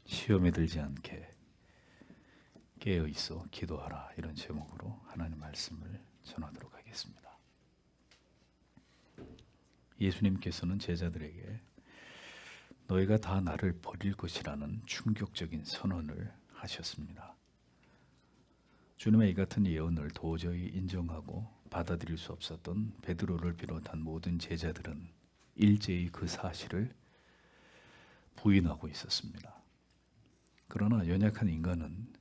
시험에 들지 않게 깨어 있어 기도하라, 이런 제목으로 하나님 말씀을 전하도록 하겠습니다. 예수님께서는 제자들에게 너희가 다 나를 버릴 것이라는 충격적인 선언을 하셨습니다. 주님의 이 같은 예언을 도저히 인정하고 받아들일 수 없었던 베드로를 비롯한 모든 제자들은 일제히 그 사실을 부인하고 있었습니다. 그러나 연약한 인간은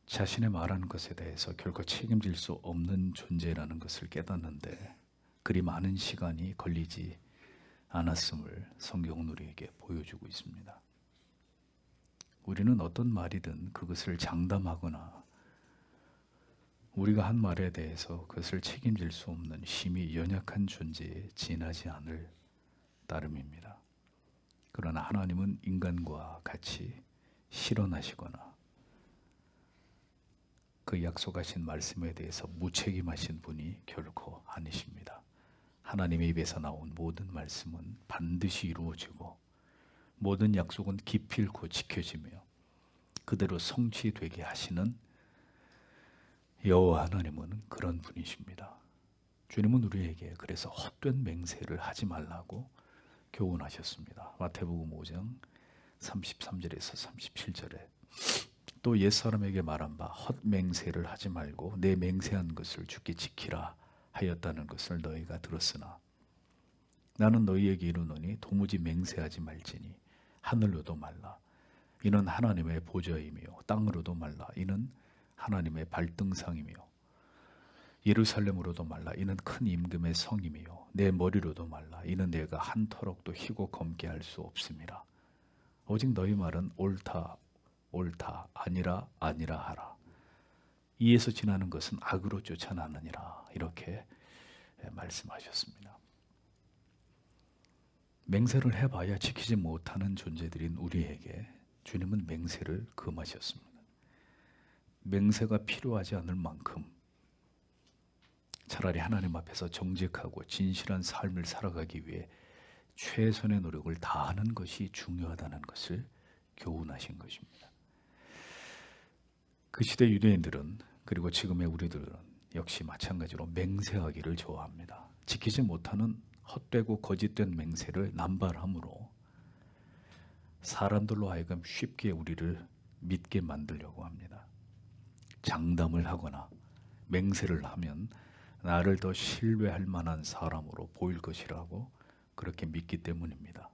자신의 말하는 것에 대해서 결코 책임질 수 없는 존재라는 것을 깨닫는데 그리 많은 시간이 걸리지 않았음을 성경은 우리에게 보여주고 있습니다. 우리는 어떤 말이든 그것을 장담하거나 우리가 한 말에 대해서 그것을 책임질 수 없는 심히 연약한 존재에 지나지 않을 따름입니다. 그러나 하나님은 인간과 같이 실현하시거나 그 약속하신 말씀에 대해서 무책임하신 분이 결코 아니십니다. 하나님의 입에서 나온 모든 말씀은 반드시 이루어지고 모든 약속은 기필코 지켜지며 그대로 성취되게 하시는 여호와 하나님은 그런 분이십니다. 주님은 우리에게 그래서 헛된 맹세를 하지 말라고 교훈하셨습니다. 마태복음 5장 33절에서 37절에 또 옛사람에게 말한 바 헛맹세를 하지 말고 내 맹세한 것을 주께 지키라 하였다는 것을 너희가 들었으나 나는 너희에게 이르노니 도무지 맹세하지 말지니 하늘로도 말라 이는 하나님의 보좌이며 땅으로도 말라 이는 하나님의 발등상이며 예루살렘으로도 말라 이는 큰 임금의 성이며 내 머리로도 말라 이는 내가 한 터럭도 희고 검게 할 수 없음이라. 오직 너희 말은 옳다 옳다 아니라 아니라 하라. 이에서 지나는 것은 악으로 쫓아나느니라. 이렇게 말씀하셨습니다. 맹세를 해봐야 지키지 못하는 존재들인 우리에게 주님은 맹세를 금하셨습니다. 맹세가 필요하지 않을 만큼 차라리 하나님 앞에서 정직하고 진실한 삶을 살아가기 위해 최선의 노력을 다하는 것이 중요하다는 것을 교훈하신 것입니다. 그 시대 유대인들은 그리고 지금의 우리들은 역시 마찬가지로 맹세하기를 좋아합니다. 지키지 못하는 헛되고 거짓된 맹세를 남발함으로 사람들로 하여금 쉽게 우리를 믿게 만들려고 합니다. 장담을 하거나 맹세를 하면 나를 더 신뢰할 만한 사람으로 보일 것이라고 그렇게 믿기 때문입니다.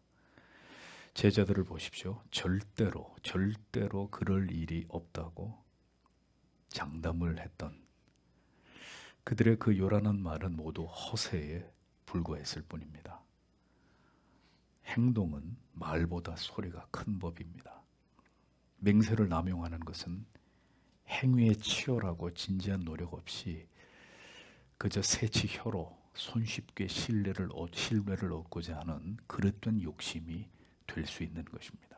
제자들을 보십시오. 절대로 그럴 일이 없다고 장담을 했던 그들의 그 요란한 말은 모두 허세에 불과했을 뿐입니다. 행동은 말보다 소리가 큰 법입니다. 맹세를 남용하는 것은 행위에 치열하고 진지한 노력 없이 그저 새치 혀로 손쉽게 신뢰를 얻고자 하는 그릇된 욕심이 될 수 있는 것입니다.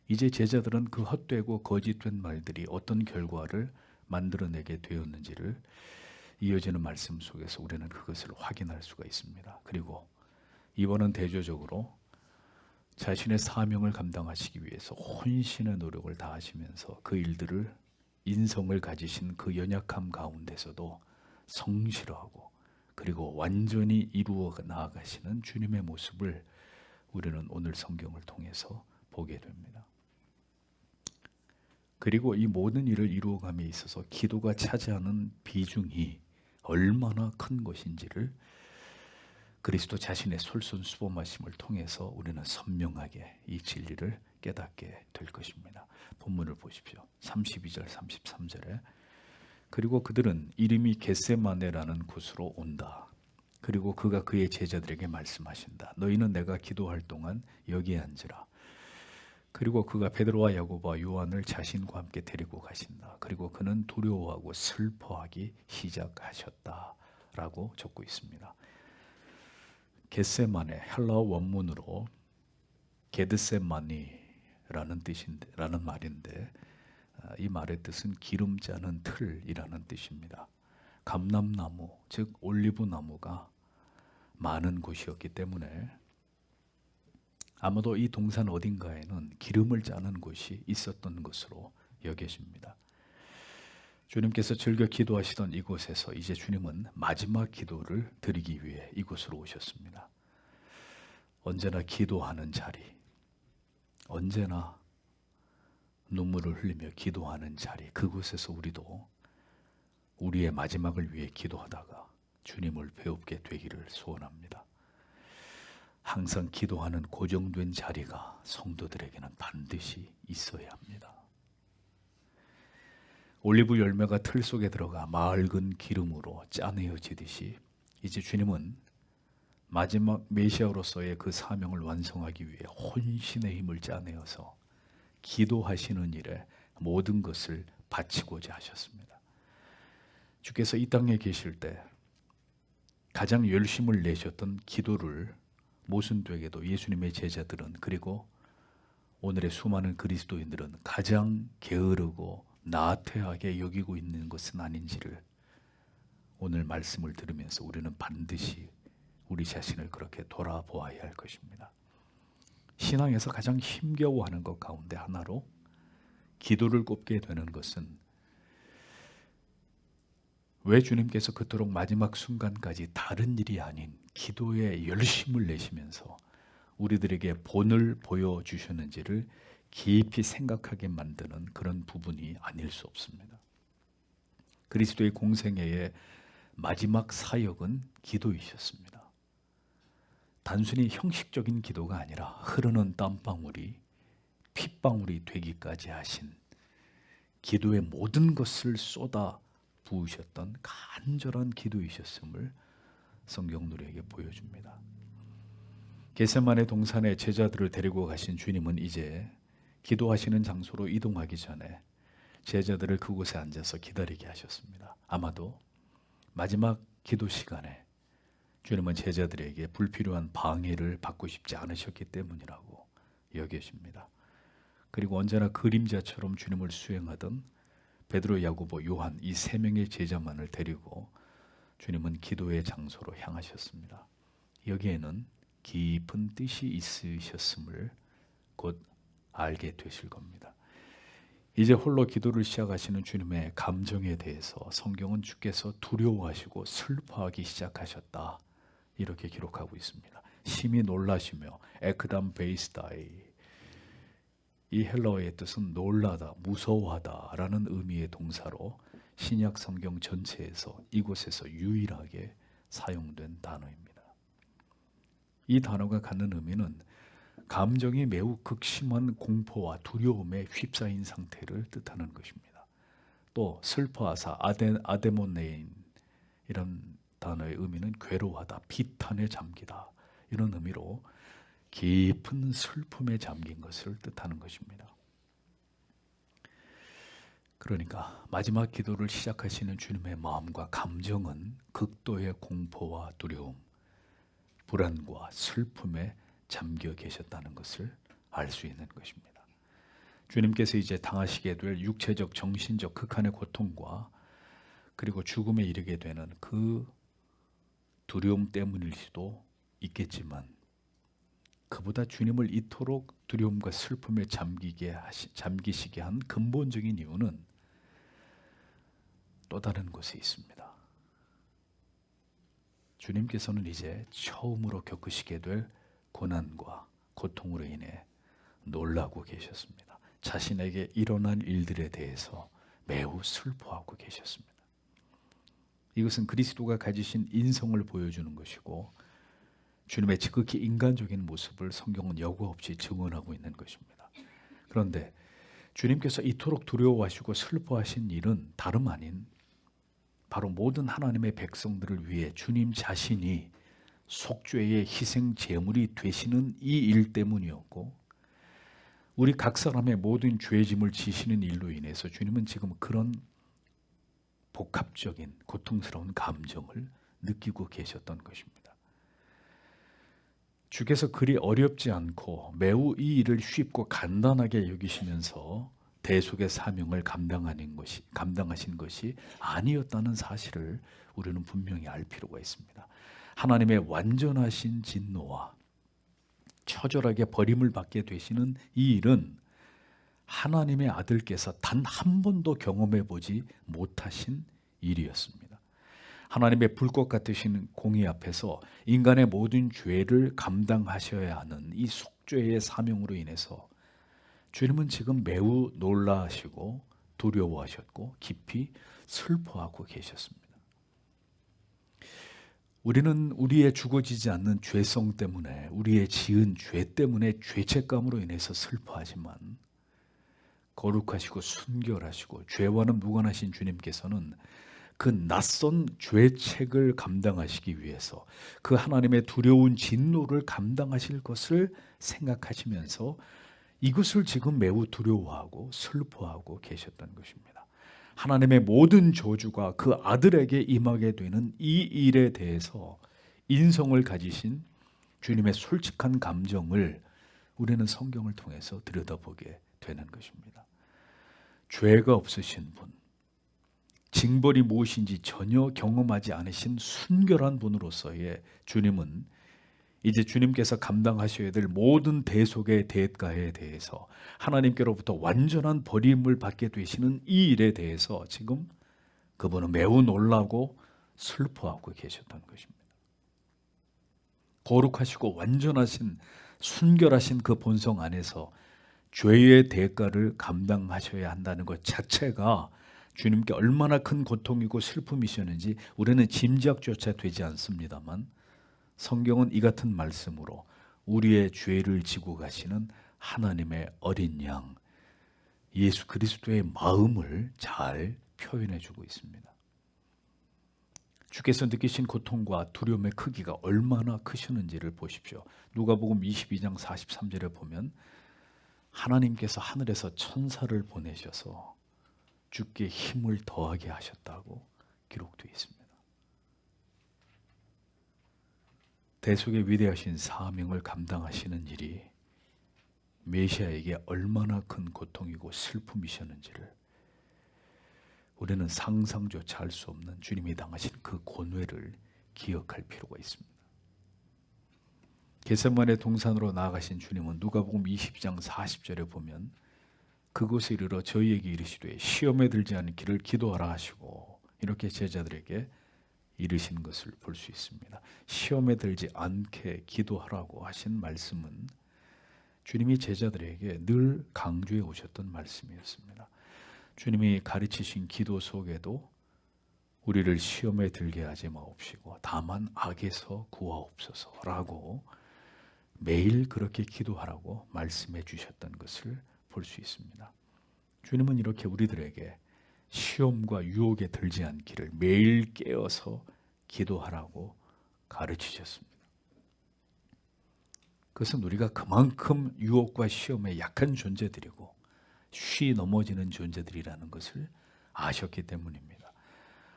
이제 제자들은 그 헛되고 거짓된 말들이 어떤 결과를 만들어내게 되었는지를 이어지는 말씀 속에서 우리는 그것을 확인할 수가 있습니다. 그리고 이번은 대조적으로 자신의 사명을 감당하시기 위해서 혼신의 노력을 다하시면서 그 일들을 인성을 가지신 그 연약함 가운데서도 성실하고 그리고 완전히 이루어 나아가시는 주님의 모습을 우리는 오늘 성경을 통해서 보게 됩니다. 그리고 이 모든 일을 이루어감에 있어서 기도가 차지하는 비중이 얼마나 큰 것인지를 그리스도 자신의 솔선수범하심을 통해서 우리는 선명하게 이 진리를 깨닫게 될 것입니다. 본문을 보십시오. 32절 33절에 그리고 그들은 이름이 겟세마네라는 곳으로 온다. 그리고 그가 그의 제자들에게 말씀하신다. 너희는 내가 기도할 동안 여기에 앉으라. 그리고 그가 베드로와 야고보와 요한을 자신과 함께 데리고 가신다. 그리고 그는 두려워하고 슬퍼하기 시작하셨다라고 적고 있습니다. 겟세마네 헬라어 원문으로 게드세마니라는 말인데 이 말의 뜻은 기름 짜는 틀이라는 뜻입니다. 감람나무, 즉 올리브 나무가 많은 곳이었기 때문에 아마도 이 동산 어딘가에는 기름을 짜는 곳이 있었던 것으로 여겨집니다. 주님께서 즐겨 기도하시던 이곳에서 이제 주님은 마지막 기도를 드리기 위해 이곳으로 오셨습니다. 언제나 기도하는 자리, 언제나 눈물을 흘리며 기도하는 자리, 그곳에서 우리도 우리의 마지막을 위해 기도하다가 주님을 배웁게 되기를 소원합니다. 항상 기도하는 고정된 자리가 성도들에게는 반드시 있어야 합니다. 올리브 열매가 틀 속에 들어가 맑은 기름으로 짜내어지듯이 이제 주님은 마지막 메시아로서의 그 사명을 완성하기 위해 혼신의 힘을 짜내어서 기도하시는 일에 모든 것을 바치고자 하셨습니다. 주께서 이 땅에 계실 때 가장 열심을 내셨던 기도를 모순되게도 예수님의 제자들은, 그리고 오늘의 수많은 그리스도인들은 가장 게으르고 나태하게 여기고 있는 것은 아닌지를 오늘 말씀을 들으면서 우리는 반드시 우리 자신을 그렇게 돌아보아야 할 것입니다. 신앙에서 가장 힘겨워하는 것 가운데 하나로 기도를 꼽게 되는 것은, 왜 주님께서 그토록 마지막 순간까지 다른 일이 아닌 기도에 열심을 내시면서 우리들에게 본을 보여주셨는지를 깊이 생각하게 만드는 그런 부분이 아닐 수 없습니다. 그리스도의 공생애의 마지막 사역은 기도이셨습니다. 단순히 형식적인 기도가 아니라 흐르는 땀방울이 핏방울이 되기까지 하신 기도의 모든 것을 쏟아 부으셨던 간절한 기도이셨음을 성경 우리에게 보여줍니다. 겟세마네 동산에 제자들을 데리고 가신 주님은 이제 기도하시는 장소로 이동하기 전에 제자들을 그곳에 앉아서 기다리게 하셨습니다. 아마도 마지막 기도 시간에 주님은 제자들에게 불필요한 방해를 받고 싶지 않으셨기 때문이라고 여겨집니다. 그리고 언제나 그림자처럼 주님을 수행하던 베드로, 야고보, 요한 이 세 명의 제자만을 데리고 주님은 기도의 장소로 향하셨습니다. 여기에는 깊은 뜻이 있으셨음을 곧 알게 되실 겁니다. 이제 홀로 기도를 시작하시는 주님의 감정에 대해서 성경은 주께서 두려워하시고 슬퍼하기 시작하셨다, 이렇게 기록하고 있습니다. 심히 놀라시며 에크담 베이스다이, 이 헬라어의 뜻은 놀라다, 무서워하다라는 의미의 동사로 신약 성경 전체에서 이곳에서 유일하게 사용된 단어입니다. 이 단어가 갖는 의미는 감정이 매우 극심한 공포와 두려움에 휩싸인 상태를 뜻하는 것입니다. 또 슬퍼하사 아데모네인 이런 단어의 의미는 괴로워하다, 비탄에 잠기다, 이런 의미로 깊은 슬픔에 잠긴 것을 뜻하는 것입니다. 그러니까 마지막 기도를 시작하시는 주님의 마음과 감정은 극도의 공포와 두려움, 불안과 슬픔에 잠겨 계셨다는 것을 알 수 있는 것입니다. 주님께서 이제 당하시게 될 육체적, 정신적 극한의 고통과 그리고 죽음에 이르게 되는 그 두려움 때문일 수도 있겠지만, 그보다 주님을 이토록 두려움과 슬픔에 잠기시게 한 근본적인 이유는 또 다른 곳에 있습니다. 주님께서는 이제 처음으로 겪으시게 될 고난과 고통으로 인해 놀라고 계셨습니다. 자신에게 일어난 일들에 대해서 매우 슬퍼하고 계셨습니다. 이것은 그리스도가 가지신 인성을 보여주는 것이고 주님의 지극히 인간적인 모습을 성경은 여과 없이 증언하고 있는 것입니다. 그런데 주님께서 이토록 두려워하시고 슬퍼하신 일은 다름 아닌 바로 모든 하나님의 백성들을 위해 주님 자신이 속죄의 희생 제물이 되시는 이 일 때문이었고, 우리 각 사람의 모든 죄 짐을 지시는 일로 인해서 주님은 지금 그런 복합적인 고통스러운 감정을 느끼고 계셨던 것입니다. 주께서 그리 어렵지 않고 매우 이 일을 쉽고 간단하게 여기시면서 대속의 사명을 감당하신 것이 아니었다는 사실을 우리는 분명히 알 필요가 있습니다. 하나님의 완전하신 진노와 처절하게 버림을 받게 되시는 이 일은 하나님의 아들께서 단 한 번도 경험해 보지 못하신 일이었습니다. 하나님의 불꽃 같으신 공의 앞에서 인간의 모든 죄를 감당하셔야 하는 이 속죄의 사명으로 인해서 주님은 지금 매우 놀라시고 두려워하셨고 깊이 슬퍼하고 계셨습니다. 우리는 우리의 죽어지지 않는 죄성 때문에, 우리의 지은 죄 때문에 죄책감으로 인해서 슬퍼하지만 거룩하시고 순결하시고 죄와는 무관하신 주님께서는 그 낯선 죄책을 감당하시기 위해서 그 하나님의 두려운 진노를 감당하실 것을 생각하시면서 이것을 지금 매우 두려워하고 슬퍼하고 계셨던 것입니다. 하나님의 모든 저주가 그 아들에게 임하게 되는 이 일에 대해서 인성을 가지신 주님의 솔직한 감정을 우리는 성경을 통해서 들여다보게 되는 것입니다. 죄가 없으신 분, 징벌이 무엇인지 전혀 경험하지 않으신 순결한 분으로서의 주님은 이제 주님께서 감당하셔야 될 모든 대속의 대가에 대해서 하나님께로부터 완전한 버림을 받게 되시는 이 일에 대해서 지금 그분은 매우 놀라고 슬퍼하고 계셨던 것입니다. 거룩하시고 완전하신 순결하신 그 본성 안에서 죄의 대가를 감당하셔야 한다는 것 자체가 주님께 얼마나 큰 고통이고 슬픔이셨는지 우리는 짐작조차 되지 않습니다만 성경은 이 같은 말씀으로 우리의 죄를 지고 가시는 하나님의 어린 양 예수 그리스도의 마음을 잘 표현해 주고 있습니다. 주께서 느끼신 고통과 두려움의 크기가 얼마나 크시는지를 보십시오. 누가복음 22장 43절에 보면 하나님께서 하늘에서 천사를 보내셔서 주께 힘을 더하게 하셨다고 기록되어 있습니다. 대속의 위대하신 사명을 감당하시는 일이 메시아에게 얼마나 큰 고통이고 슬픔이셨는지를 우리는 상상조차 할 수 없는 주님이 당하신 그 고뇌를 기억할 필요가 있습니다. 겟세마네 동산으로 나아가신 주님은 누가복음 20장 40절에 보면 그곳에 이르러 저희에게 이르시되 시험에 들지 않기를 기도하라 하시고 이렇게 제자들에게 이르신 것을 볼 수 있습니다. 시험에 들지 않게 기도하라고 하신 말씀은 주님이 제자들에게 늘 강조해 오셨던 말씀이었습니다. 주님이 가르치신 기도 속에도 우리를 시험에 들게 하지 마옵시고 다만 악에서 구하옵소서라고 매일 그렇게 기도하라고 말씀해 주셨던 것을 볼 수 있습니다. 주님은 이렇게 우리들에게 시험과 유혹에 들지 않기를 매일 깨어서 기도하라고 가르치셨습니다. 그것은 우리가 그만큼 유혹과 시험에 약한 존재들이고 쉬 넘어지는 존재들이라는 것을 아셨기 때문입니다.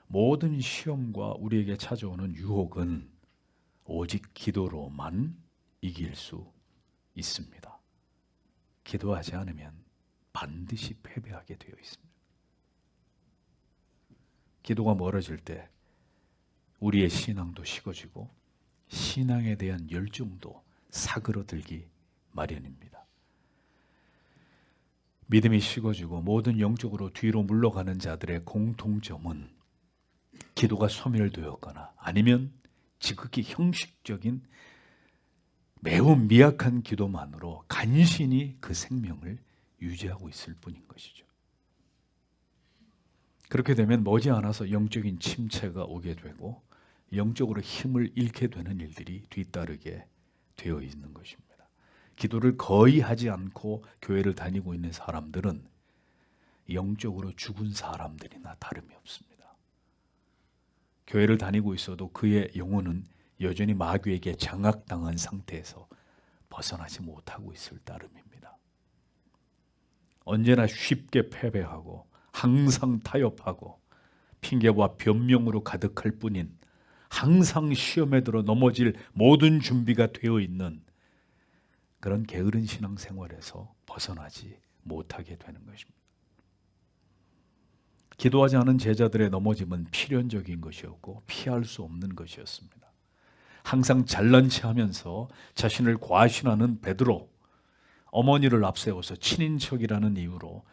모든 시험과 우리에게 찾아오는 유혹은 오직 기도로만 이길 수 있습니다. 기도하지 않으면 반드시 패배하게 되어 있습니다. 기도가 멀어질 때 우리의 신앙도 식어지고 신앙에 대한 열정도 사그러들기 마련입니다. 믿음이 식어지고 모든 영적으로 뒤로 물러가는 자들의 공통점은 기도가 소멸되었거나 아니면 지극히 형식적인 매우 미약한 기도만으로 간신히 그 생명을 유지하고 있을 뿐인 것이죠. 그렇게 되면 머지않아서 영적인 침체가 오게 되고 영적으로 힘을 잃게 되는 일들이 뒤따르게 되어 있는 것입니다. 기도를 거의 하지 않고 교회를 다니고 있는 사람들은 영적으로 죽은 사람들이나 다름이 없습니다. 교회를 다니고 있어도 그의 영혼은 여전히 마귀에게 장악당한 상태에서 벗어나지 못하고 있을 따름입니다. 언제나 쉽게 패배하고 항상 타협하고 핑계와 변명으로 가득할 뿐인 항상 시험에 들어 넘어질 모든 준비가 되어 있는 그런 게으른 신앙생활에서 벗어나지 못하게 되는 것입니다. 기도하지 않은 제자들의 넘어짐은 필연적인 것이었고 피할 수 없는 것이었습니다. 항상 잘난 체하면서 자신을 과신하는 베드로, 어머니를 앞세워서 친인척이라는 이유로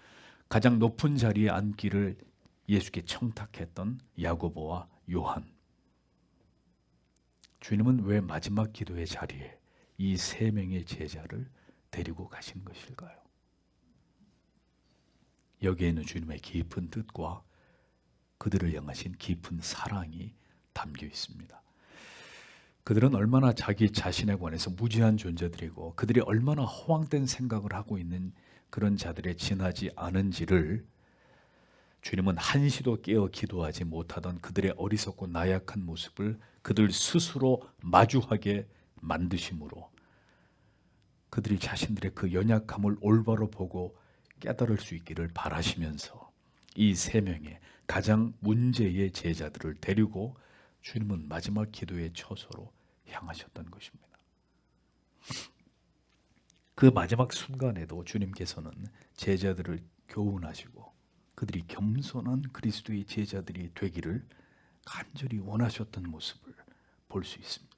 가장 높은 자리에 앉기를 예수께 청탁했던 야고보와 요한. 주님은 왜 마지막 기도의 자리에 이 세 명의 제자를 데리고 가신 것일까요? 여기에는 주님의 깊은 뜻과 그들을 향하신 깊은 사랑이 담겨 있습니다. 그들은 얼마나 자기 자신에 관해서 무지한 존재들이고 그들이 얼마나 허황된 생각을 하고 있는 그런 자들에 지나지 않은지를 주님은 한시도 깨어 기도하지 못하던 그들의 어리석고 나약한 모습을 그들 스스로 마주하게 만드심으로 그들이 자신들의 그 연약함을 올바로 보고 깨달을 수 있기를 바라시면서 이 세 명의 가장 문제의 제자들을 데리고 주님은 마지막 기도의 처소로 향하셨던 것입니다. 그 마지막 순간에도 주님께서는 제자들을 교훈하시고 그들이 겸손한 그리스도의 제자들이 되기를 간절히 원하셨던 모습을 볼 수 있습니다.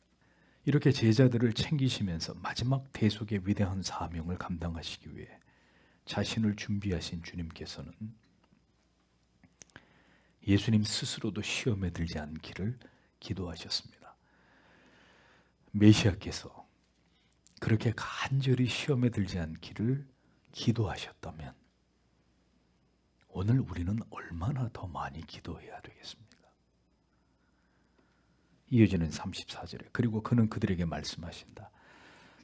이렇게 제자들을 챙기시면서 마지막 대속의 위대한 사명을 감당하시기 위해 자신을 준비하신 주님께서는 예수님 스스로도 시험에 들지 않기를 기도하셨습니다. 메시아께서 그렇게 간절히 시험에 들지 않기를 기도하셨다면 오늘 우리는 얼마나 더 많이 기도해야 되겠습니까? 이어지는 34절에 그리고 그는 그들에게 말씀하신다.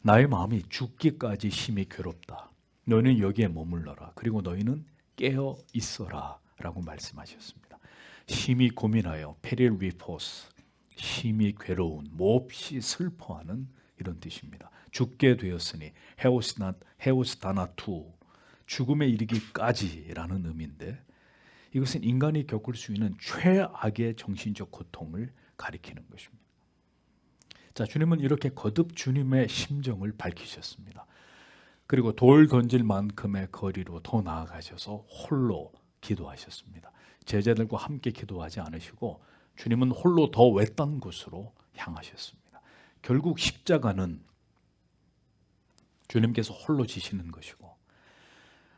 나의 마음이 죽기까지 심히 괴롭다. 너희는 여기에 머물러라. 그리고 너희는 깨어 있어라 라고 말씀하셨습니다. 심히 고민하여 페릴위포스, 심히 괴로운, 몹시 슬퍼하는 이런 뜻입니다. 죽게 되었으니 헤오스다나투, 죽음에 이르기까지라는 의미인데 이것은 인간이 겪을 수 있는 최악의 정신적 고통을 가리키는 것입니다. 자, 주님은 이렇게 거듭 주님의 심정을 밝히셨습니다. 그리고 돌 던질 만큼의 거리로 더 나아가셔서 홀로 기도하셨습니다. 제자들과 함께 기도하지 않으시고 주님은 홀로 더 외딴 곳으로 향하셨습니다. 결국 십자가는 주님께서 홀로 지시는 것이고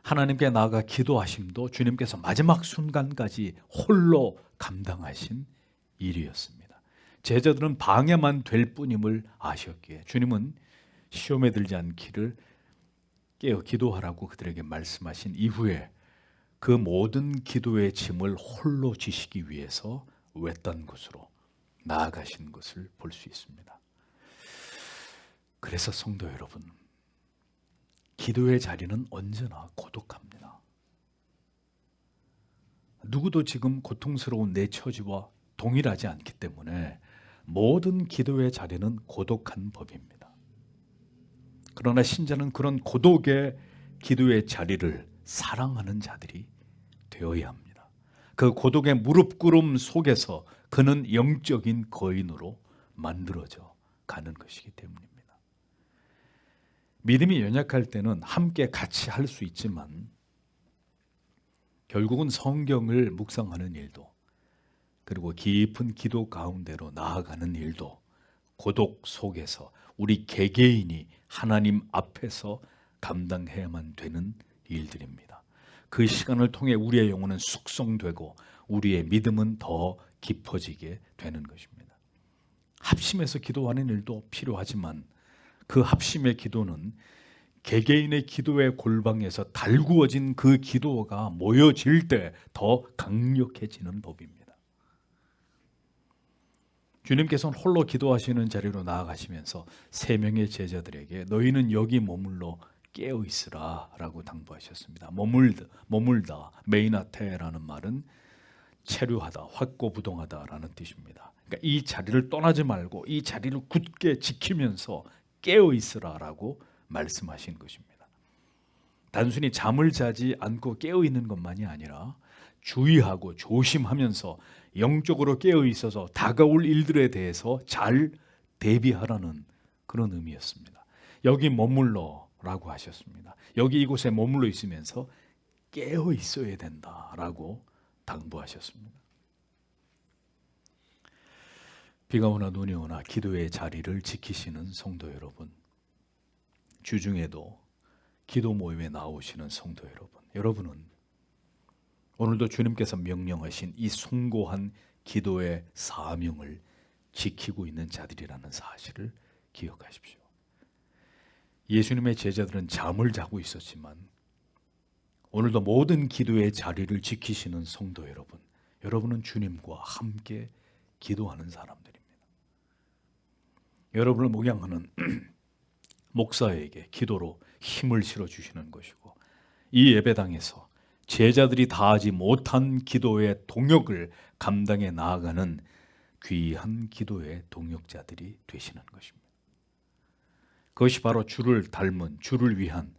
하나님께 나아가 기도하심도 주님께서 마지막 순간까지 홀로 감당하신 일이었습니다. 제자들은 방해만 될 뿐임을 아셨기에 주님은 시험에 들지 않기를 깨어 기도하라고 그들에게 말씀하신 이후에 그 모든 기도의 짐을 홀로 지시기 위해서 외딴 곳으로 나아가신 것을 볼 수 있습니다. 그래서 성도 여러분, 기도의 자리는 언제나 고독합니다. 누구도 지금 고통스러운 내 처지와 동일하지 않기 때문에 모든 기도의 자리는 고독한 법입니다. 그러나 신자는 그런 고독의 기도의 자리를 사랑하는 자들이 되어야 합니다. 그 고독의 무릎 꿇음 속에서 그는 영적인 거인으로 만들어져 가는 것이기 때문입니다. 믿음이 연약할 때는 함께 같이 할 수 있지만 결국은 성경을 묵상하는 일도 그리고 깊은 기도 가운데로 나아가는 일도 고독 속에서 우리 개개인이 하나님 앞에서 감당해야만 되는 일들입니다. 그 시간을 통해 우리의 영혼은 숙성되고 우리의 믿음은 더 깊어지게 되는 것입니다. 합심해서 기도하는 일도 필요하지만 그 합심의 기도는 개개인의 기도의 골방에서 달구어진 그 기도가 모여질 때 더 강력해지는 법입니다. 주님께서는 홀로 기도하시는 자리로 나아가시면서 세 명의 제자들에게 너희는 여기 머물러 깨어 있으라 라고 당부하셨습니다. 머물다, 메이나테라는 말은 체류하다, 확고부동하다라는 뜻입니다. 그러니까 이 자리를 떠나지 말고 이 자리를 굳게 지키면서 깨어 있으라라고 말씀하신 것입니다. 단순히 잠을 자지 않고 깨어 있는 것만이 아니라 주의하고 조심하면서 영적으로 깨어 있어서 다가올 일들에 대해서 잘 대비하라는 그런 의미였습니다. 여기 머물러라고 하셨습니다. 여기 이곳에 머물러 있으면서 깨어 있어야 된다라고 당부하셨습니다. 비가 오나 눈이 오나 기도의 자리를 지키시는 성도 여러분, 주중에도 기도 모임에 나오시는 성도 여러분, 여러분은 오늘도 주님께서 명령하신 이 숭고한 기도의 사명을 지키고 있는 자들이라는 사실을 기억하십시오. 예수님의 제자들은 잠을 자고 있었지만 오늘도 모든 기도의 자리를 지키시는 성도 여러분, 여러분은 주님과 함께 기도하는 사람들입니다. 여러분을 목양하는 목사에게 기도로 힘을 실어주시는 것이고, 이 예배당에서 제자들이 다하지 못한 기도의 동역을 감당해 나아가는 귀한 기도의 동역자들이 되시는 것입니다. 그것이 바로 주를 닮은, 주를 위한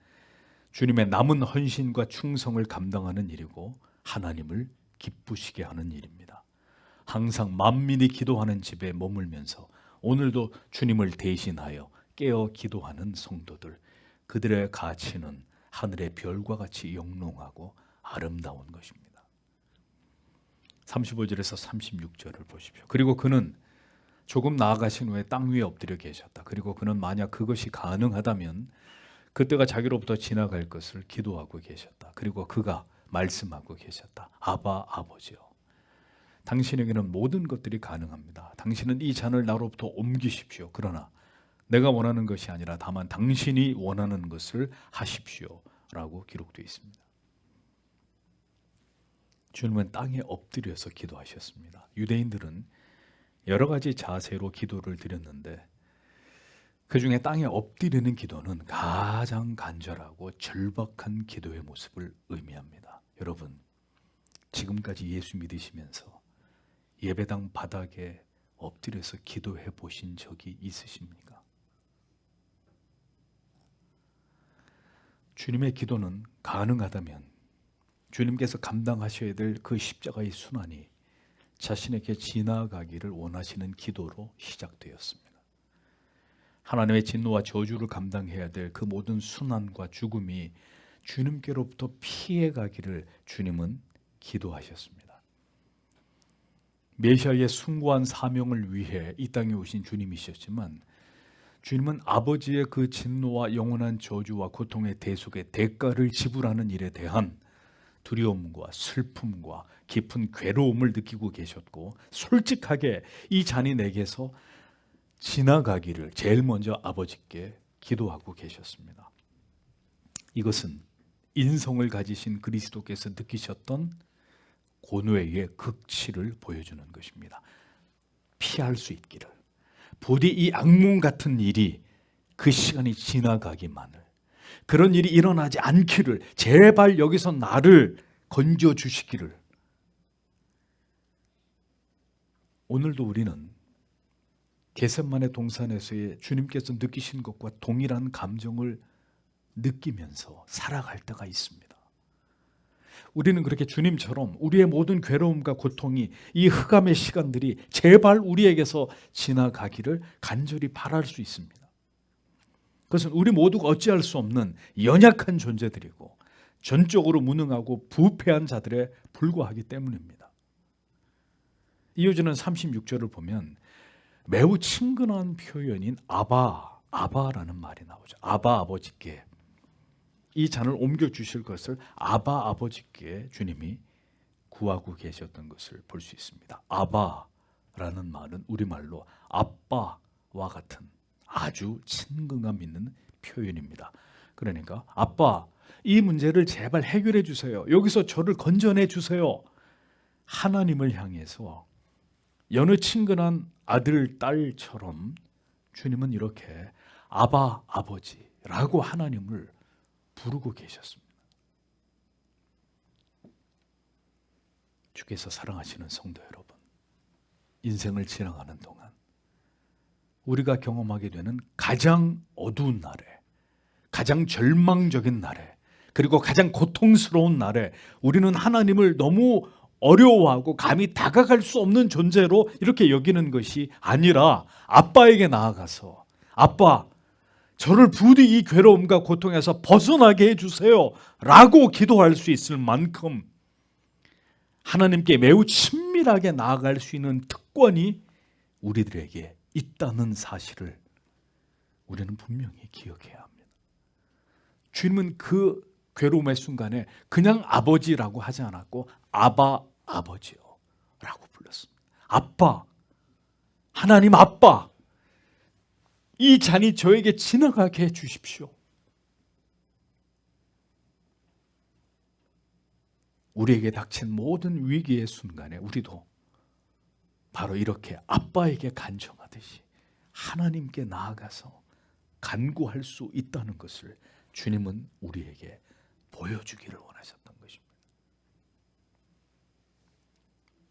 주님의 남은 헌신과 충성을 감당하는 일이고 하나님을 기쁘시게 하는 일입니다. 항상 만민이 기도하는 집에 머물면서 오늘도 주님을 대신하여 깨어 기도하는 성도들, 그들의 가치는 하늘의 별과 같이 영롱하고 아름다운 것입니다. 35절에서 36절을 보십시오. 그리고 그는 조금 나아가신 후에 땅 위에 엎드려 계셨다. 그리고 그는 만약 그것이 가능하다면 그때가 자기로부터 지나갈 것을 기도하고 계셨다. 그리고 그가 말씀하고 계셨다. 아바 아버지여, 당신에게는 모든 것들이 가능합니다. 당신은 이 잔을 나로부터 옮기십시오. 그러나 내가 원하는 것이 아니라 다만 당신이 원하는 것을 하십시오 라고 기록되어 있습니다. 주님은 땅에 엎드려서 기도하셨습니다. 유대인들은 여러 가지 자세로 기도를 드렸는데 그 중에 땅에 엎드리는 기도는 가장 간절하고 절박한 기도의 모습을 의미합니다. 여러분, 지금까지 예수 믿으시면서 예배당 바닥에 엎드려서 기도해 보신 적이 있으십니까? 주님의 기도는 가능하다면 주님께서 감당하셔야 될 그 십자가의 순환이 자신에게 지나가기를 원하시는 기도로 시작되었습니다. 하나님의 진노와 저주를 감당해야 될 그 모든 순환과 죽음이 주님께로부터 피해가기를 주님은 기도하셨습니다. 메시아의 숭고한 사명을 위해 이 땅에 오신 주님이셨지만 주님은 아버지의 그 진노와 영원한 저주와 고통의 대속의 대가를 지불하는 일에 대한 두려움과 슬픔과 깊은 괴로움을 느끼고 계셨고, 솔직하게 이 잔이 내게서 지나가기를 제일 먼저 아버지께 기도하고 계셨습니다. 이것은 인성을 가지신 그리스도께서 느끼셨던 고뇌의 극치를 보여주는 것입니다. 피할 수 있기를, 부디 이 악몽 같은 일이 그 시간이 지나가기만을, 그런 일이 일어나지 않기를, 제발 여기서 나를 건져 주시기를. 오늘도 우리는 겟세마네 동산에서의 주님께서 느끼신 것과 동일한 감정을 느끼면서 살아갈 때가 있습니다. 우리는 그렇게 주님처럼 우리의 모든 괴로움과 고통이, 이 흑암의 시간들이 제발 우리에게서 지나가기를 간절히 바랄 수 있습니다. 그것은 우리 모두가 어찌할 수 없는 연약한 존재들이고 전적으로 무능하고 부패한 자들에 불과하기 때문입니다. 이어지는 36절을 보면 매우 친근한 표현인 아바라는 말이 나오죠. 아바 아버지께, 이 잔을 옮겨주실 것을 아바 아버지께 주님이 구하고 계셨던 것을 볼 수 있습니다. 아바라는 말은 우리말로 아빠와 같은 아주 친근감 있는 표현입니다. 그러니까 아빠, 이 문제를 제발 해결해 주세요. 여기서 저를 건져내 주세요. 하나님을 향해서 여느 친근한 아들, 딸처럼 주님은 이렇게 아바, 아버지라고 하나님을 부르고 계셨습니다. 주께서 사랑하시는 성도 여러분, 인생을 지나가는 동안 우리가 경험하게 되는 가장 어두운 날에, 가장 절망적인 날에, 그리고 가장 고통스러운 날에 우리는 하나님을 너무 어려워하고 감히 다가갈 수 없는 존재로 이렇게 여기는 것이 아니라 아빠에게 나아가서, 아빠, 저를 부디 이 괴로움과 고통에서 벗어나게 해주세요 라고 기도할 수 있을 만큼 하나님께 매우 친밀하게 나아갈 수 있는 특권이 우리들에게 있다는 사실을 우리는 분명히 기억해야 합니다. 주님은 그 괴로움의 순간에 그냥 아버지라고 하지 않았고 아바 아버지요 라고 불렀습니다. 아빠, 하나님 아빠, 이 잔이 저에게 지나가게 해 주십시오. 우리에게 닥친 모든 위기의 순간에 우리도 바로 이렇게 아빠에게 간청하듯이 하나님께 나아가서 간구할 수 있다는 것을 주님은 우리에게 보여주기를 원하셨던 것입니다.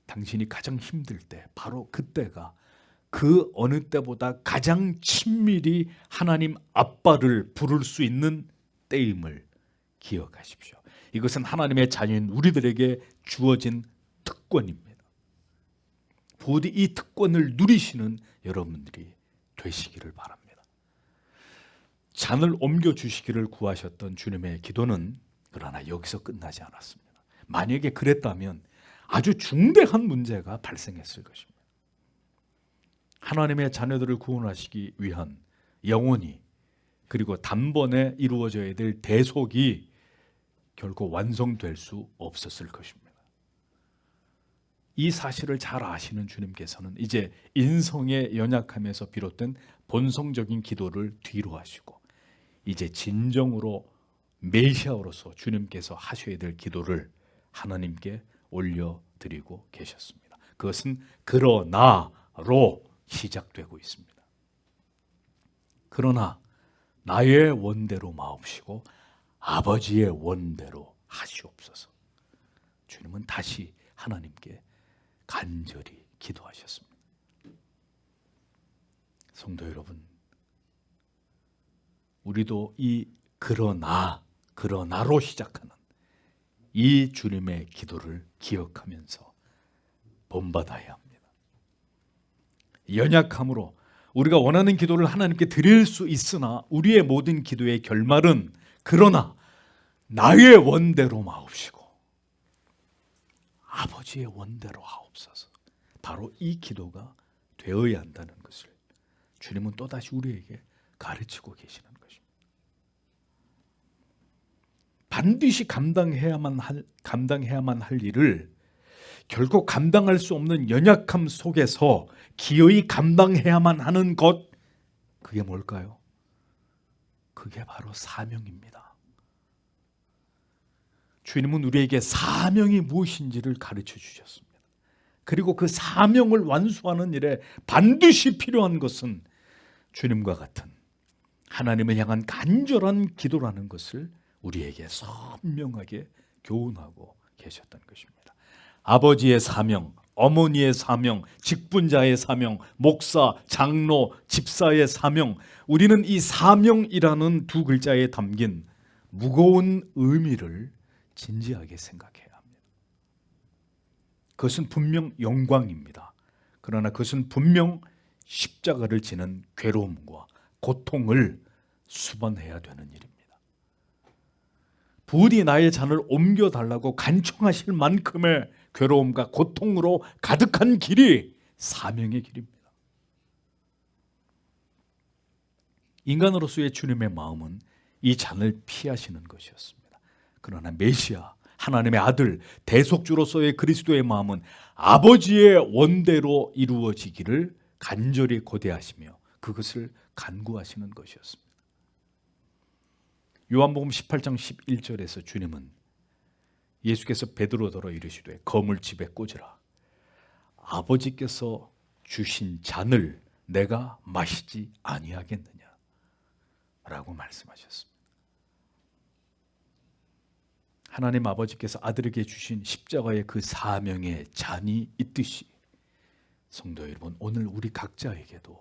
당신이 가장 힘들 때 바로 그때가 그 어느 때보다 가장 친밀히 하나님 아빠를 부를 수 있는 때임을 기억하십시오. 이것은 하나님의 자녀인 우리들에게 주어진 특권입니다. 부디 이 특권을 누리시는 여러분들이 되시기를 바랍니다. 잔을 옮겨주시기를 구하셨던 주님의 기도는 그러나 여기서 끝나지 않았습니다. 만약에 그랬다면 아주 중대한 문제가 발생했을 것입니다. 하나님의 자녀들을 구원하시기 위한 영원히 그리고 단번에 이루어져야 될 대속이 결코 완성될 수 없었을 것입니다. 이 사실을 잘 아시는 주님께서는 이제 인성의 연약함에서 비롯된 본성적인 기도를 뒤로 하시고 이제 진정으로 메시아로서 주님께서 하셔야 될 기도를 하나님께 올려드리고 계셨습니다. 그것은 그러나로 시작되고 있습니다. 그러나 나의 원대로 마옵시고 아버지의 원대로 하시옵소서. 주님은 다시 하나님께 간절히 기도하셨습니다. 성도 여러분, 우리도 이 그러나로 시작하는 이 주님의 기도를 기억하면서 본받아야 합니다. 연약함으로 우리가 원하는 기도를 하나님께 드릴 수 있으나 우리의 모든 기도의 결말은 그러나 나의 원대로 마옵시고 아버지의 원대로 하옵소서. 바로 이 기도가 되어야 한다는 것을 주님은 또다시 우리에게 가르치고 계시는 것입니다. 반드시 감당해야만 할 일을 결국 감당할 수 없는 연약함 속에서 기어이 감당해야만 하는 것, 그게 뭘까요? 그게 바로 사명입니다. 주님은 우리에게 사명이 무엇인지를 가르쳐 주셨습니다. 그리고 그 사명을 완수하는 일에 반드시 필요한 것은 주님과 같은 하나님을 향한 간절한 기도라는 것을 우리에게 선명하게 교훈하고 계셨던 것입니다. 아버지의 사명, 어머니의 사명, 직분자의 사명, 목사, 장로, 집사의 사명, 우리는 이 사명이라는 두 글자에 담긴 무거운 의미를 진지하게 생각해야 합니다. 그것은 분명 영광입니다. 그러나 그것은 분명 십자가를 지는 괴로움과 고통을 수반해야 되는 일입니다. 부디 나의 잔을 옮겨달라고 간청하실 만큼의 괴로움과 고통으로 가득한 길이 사명의 길입니다. 인간으로서의 주님의 마음은 이 잔을 피하시는 것이었습니다. 그러나 메시아, 하나님의 아들, 대속주로서의 그리스도의 마음은 아버지의 원대로 이루어지기를 간절히 고대하시며 그것을 간구하시는 것이었습니다. 요한복음 18장 11절에서 주님은 예수께서 베드로더러 이르시되 검을 집에 꽂으라. 아버지께서 주신 잔을 내가 마시지 아니하겠느냐 라고 말씀하셨습니다. 하나님 아버지께서 아들에게 주신 십자가의 그 사명의 잔이 있듯이 성도 여러분, 오늘 우리 각자에게도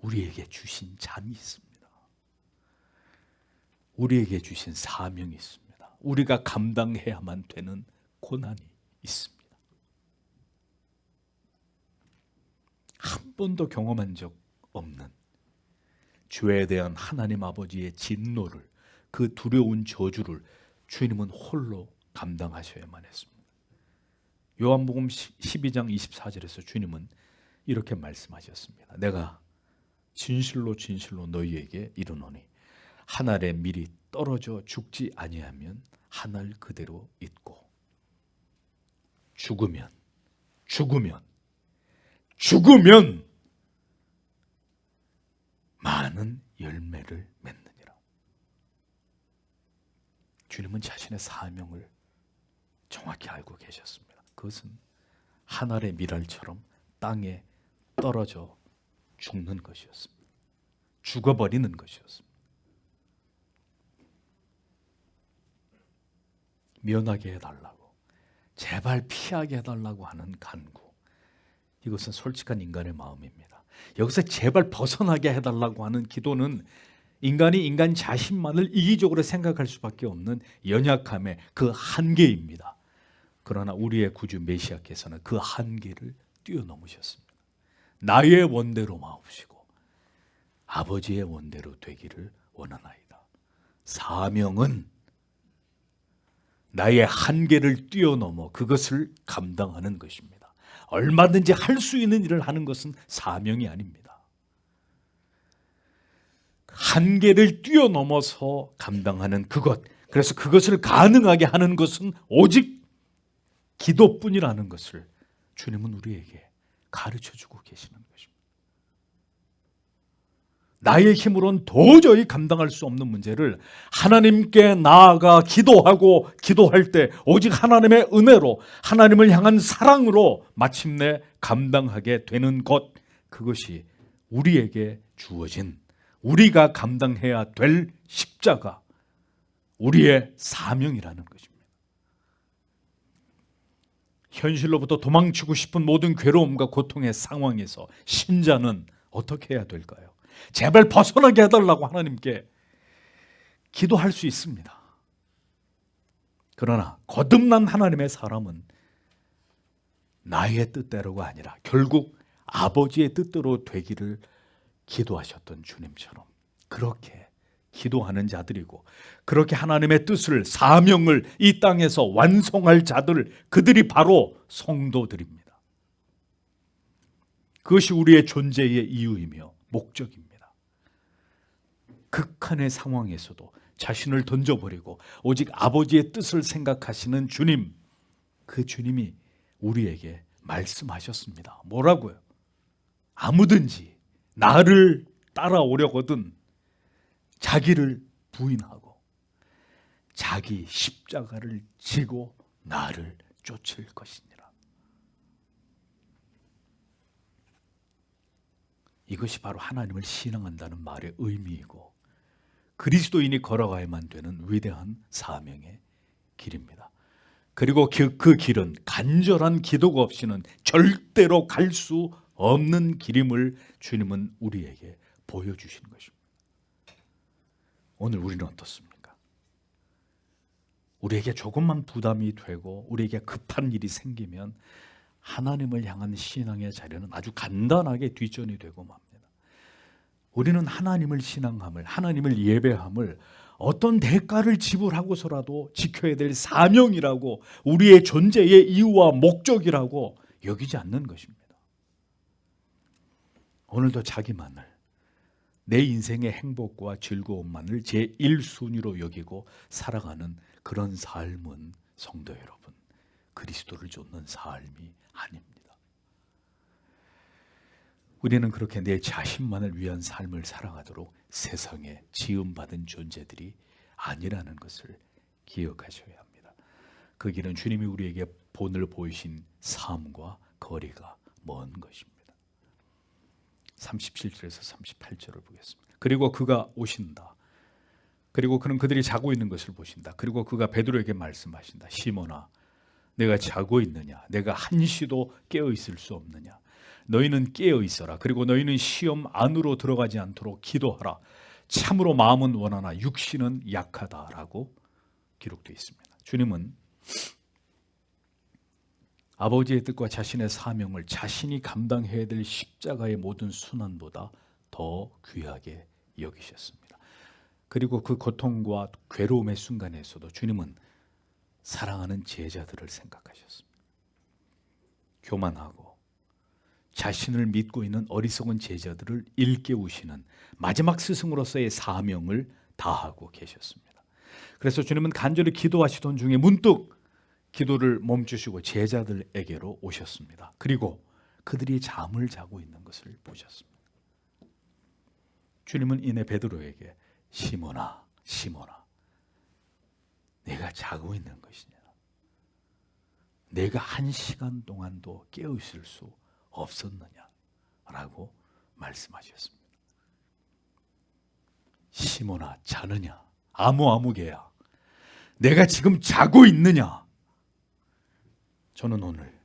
우리에게 주신 잔이 있습니다. 우리에게 주신 사명이 있습니다. 우리가 감당해야만 되는 고난이 있습니다. 한 번도 경험한 적 없는 죄에 대한 하나님 아버지의 진노를, 그 두려운 저주를 주님은 홀로 감당하셔야만 했습니다. 요한복음 12장 24절에서 주님은 이렇게 말씀하셨습니다. 내가 진실로 진실로 너희에게 이르노니 한 알의 밀이 떨어져 죽지 아니하면 한 알 그대로 있고 죽으면 많은 열매를 맺느니라. 주님은 자신의 사명을 정확히 알고 계셨습니다. 그것은 한 알의 밀알처럼 땅에 떨어져 죽는 것이었습니다. 죽어버리는 것이었습니다. 면하게 해달라고, 제발 피하게 해달라고 하는 간구, 이것은 솔직한 인간의 마음입니다. 여기서 제발 벗어나게 해달라고 하는 기도는 인간이 인간 자신만을 이기적으로 생각할 수밖에 없는 연약함의 그 한계입니다. 그러나 우리의 구주 메시아께서는 그 한계를 뛰어넘으셨습니다. 나의 원대로 마옵시고 아버지의 원대로 되기를 원하나이다. 사명은 나의 한계를 뛰어넘어 그것을 감당하는 것입니다. 얼마든지 할 수 있는 일을 하는 것은 사명이 아닙니다. 한계를 뛰어넘어서 감당하는 그것, 그래서 그것을 가능하게 하는 것은 오직 기도뿐이라는 것을 주님은 우리에게 가르쳐주고 계시는 것입니다. 나의 힘으로는 도저히 감당할 수 없는 문제를 하나님께 나아가 기도할 때 오직 하나님의 은혜로, 하나님을 향한 사랑으로 마침내 감당하게 되는 것, 그것이 우리에게 주어진, 우리가 감당해야 될 십자가, 우리의 사명이라는 것입니다. 현실로부터 도망치고 싶은 모든 괴로움과 고통의 상황에서 신자는 어떻게 해야 될까요? 제발 벗어나게 해달라고 하나님께 기도할 수 있습니다. 그러나 거듭난 하나님의 사람은 나의 뜻대로가 아니라 결국 아버지의 뜻대로 되기를 기도하셨던 주님처럼 그렇게 기도하는 자들이고, 그렇게 하나님의 뜻을, 사명을 이 땅에서 완성할 자들, 그들이 바로 성도들입니다. 그것이 우리의 존재의 이유이며 목적입니다. 극한의 상황에서도 자신을 던져버리고 오직 아버지의 뜻을 생각하시는 주님, 그 주님이 우리에게 말씀하셨습니다. 뭐라고요? 아무든지 나를 따라오려거든 자기를 부인하고 자기 십자가를 지고 나를 쫓을 것이니라. 이것이 바로 하나님을 신앙한다는 말의 의미이고 그리스도인이 걸어가야만 되는 위대한 사명의 길입니다. 그리고 그 길은 간절한 기도가 없이는 절대로 갈 수 없는 길임을 주님은 우리에게 보여주신 것입니다. 오늘 우리는 어떻습니까? 우리에게 조금만 부담이 되고 우리에게 급한 일이 생기면 하나님을 향한 신앙의 자리는 아주 간단하게 뒷전이 되고 맙니다. 우리는 하나님을 신앙함을, 하나님을 예배함을 어떤 대가를 지불하고서라도 지켜야 될 사명이라고, 우리의 존재의 이유와 목적이라고 여기지 않는 것입니다. 오늘도 자기만을, 내 인생의 행복과 즐거움만을 제1순위로 여기고 살아가는 그런 삶은 성도 여러분, 그리스도를 좇는 삶이 아닙니다. 우리는 그렇게 내 자신만을 위한 삶을 살아가도록 세상에 지음받은 존재들이 아니라는 것을 기억하셔야 합니다. 그 길은 주님이 우리에게 본을 보이신 삶과 거리가 먼 것입니다. 37절에서 38절을 보겠습니다. 그리고 그가 오신다. 그리고 그는 그들이 자고 있는 것을 보신다. 그리고 그가 베드로에게 말씀하신다. 시몬아, 내가 자고 있느냐? 내가 한시도 깨어 있을 수 없느냐? 너희는 깨어 있어라. 그리고 너희는 시험 안으로 들어가지 않도록 기도하라. 참으로 마음은 원하나 육신은 약하다라고 기록되어 있습니다. 주님은 아버지의 뜻과 자신의 사명을 자신이 감당해야 될 십자가의 모든 순환보다 더 귀하게 여기셨습니다. 그리고 그 고통과 괴로움의 순간에서도 주님은 사랑하는 제자들을 생각하셨습니다. 교만하고 자신을 믿고 있는 어리석은 제자들을 일깨우시는 마지막 스승으로서의 사명을 다하고 계셨습니다. 그래서 주님은 간절히 기도하시던 중에 문득 기도를 멈추시고 제자들에게로 오셨습니다. 그리고 그들이 잠을 자고 있는 것을 보셨습니다. 주님은 이내 베드로에게 시몬아, 시몬아, 내가 자고 있는 것이냐? 내가 1시간 동안도 깨어있을 수 없었느냐? 라고 말씀하셨습니다. 시몬아, 자느냐? 아무개야. 내가 지금 자고 있느냐? 저는 오늘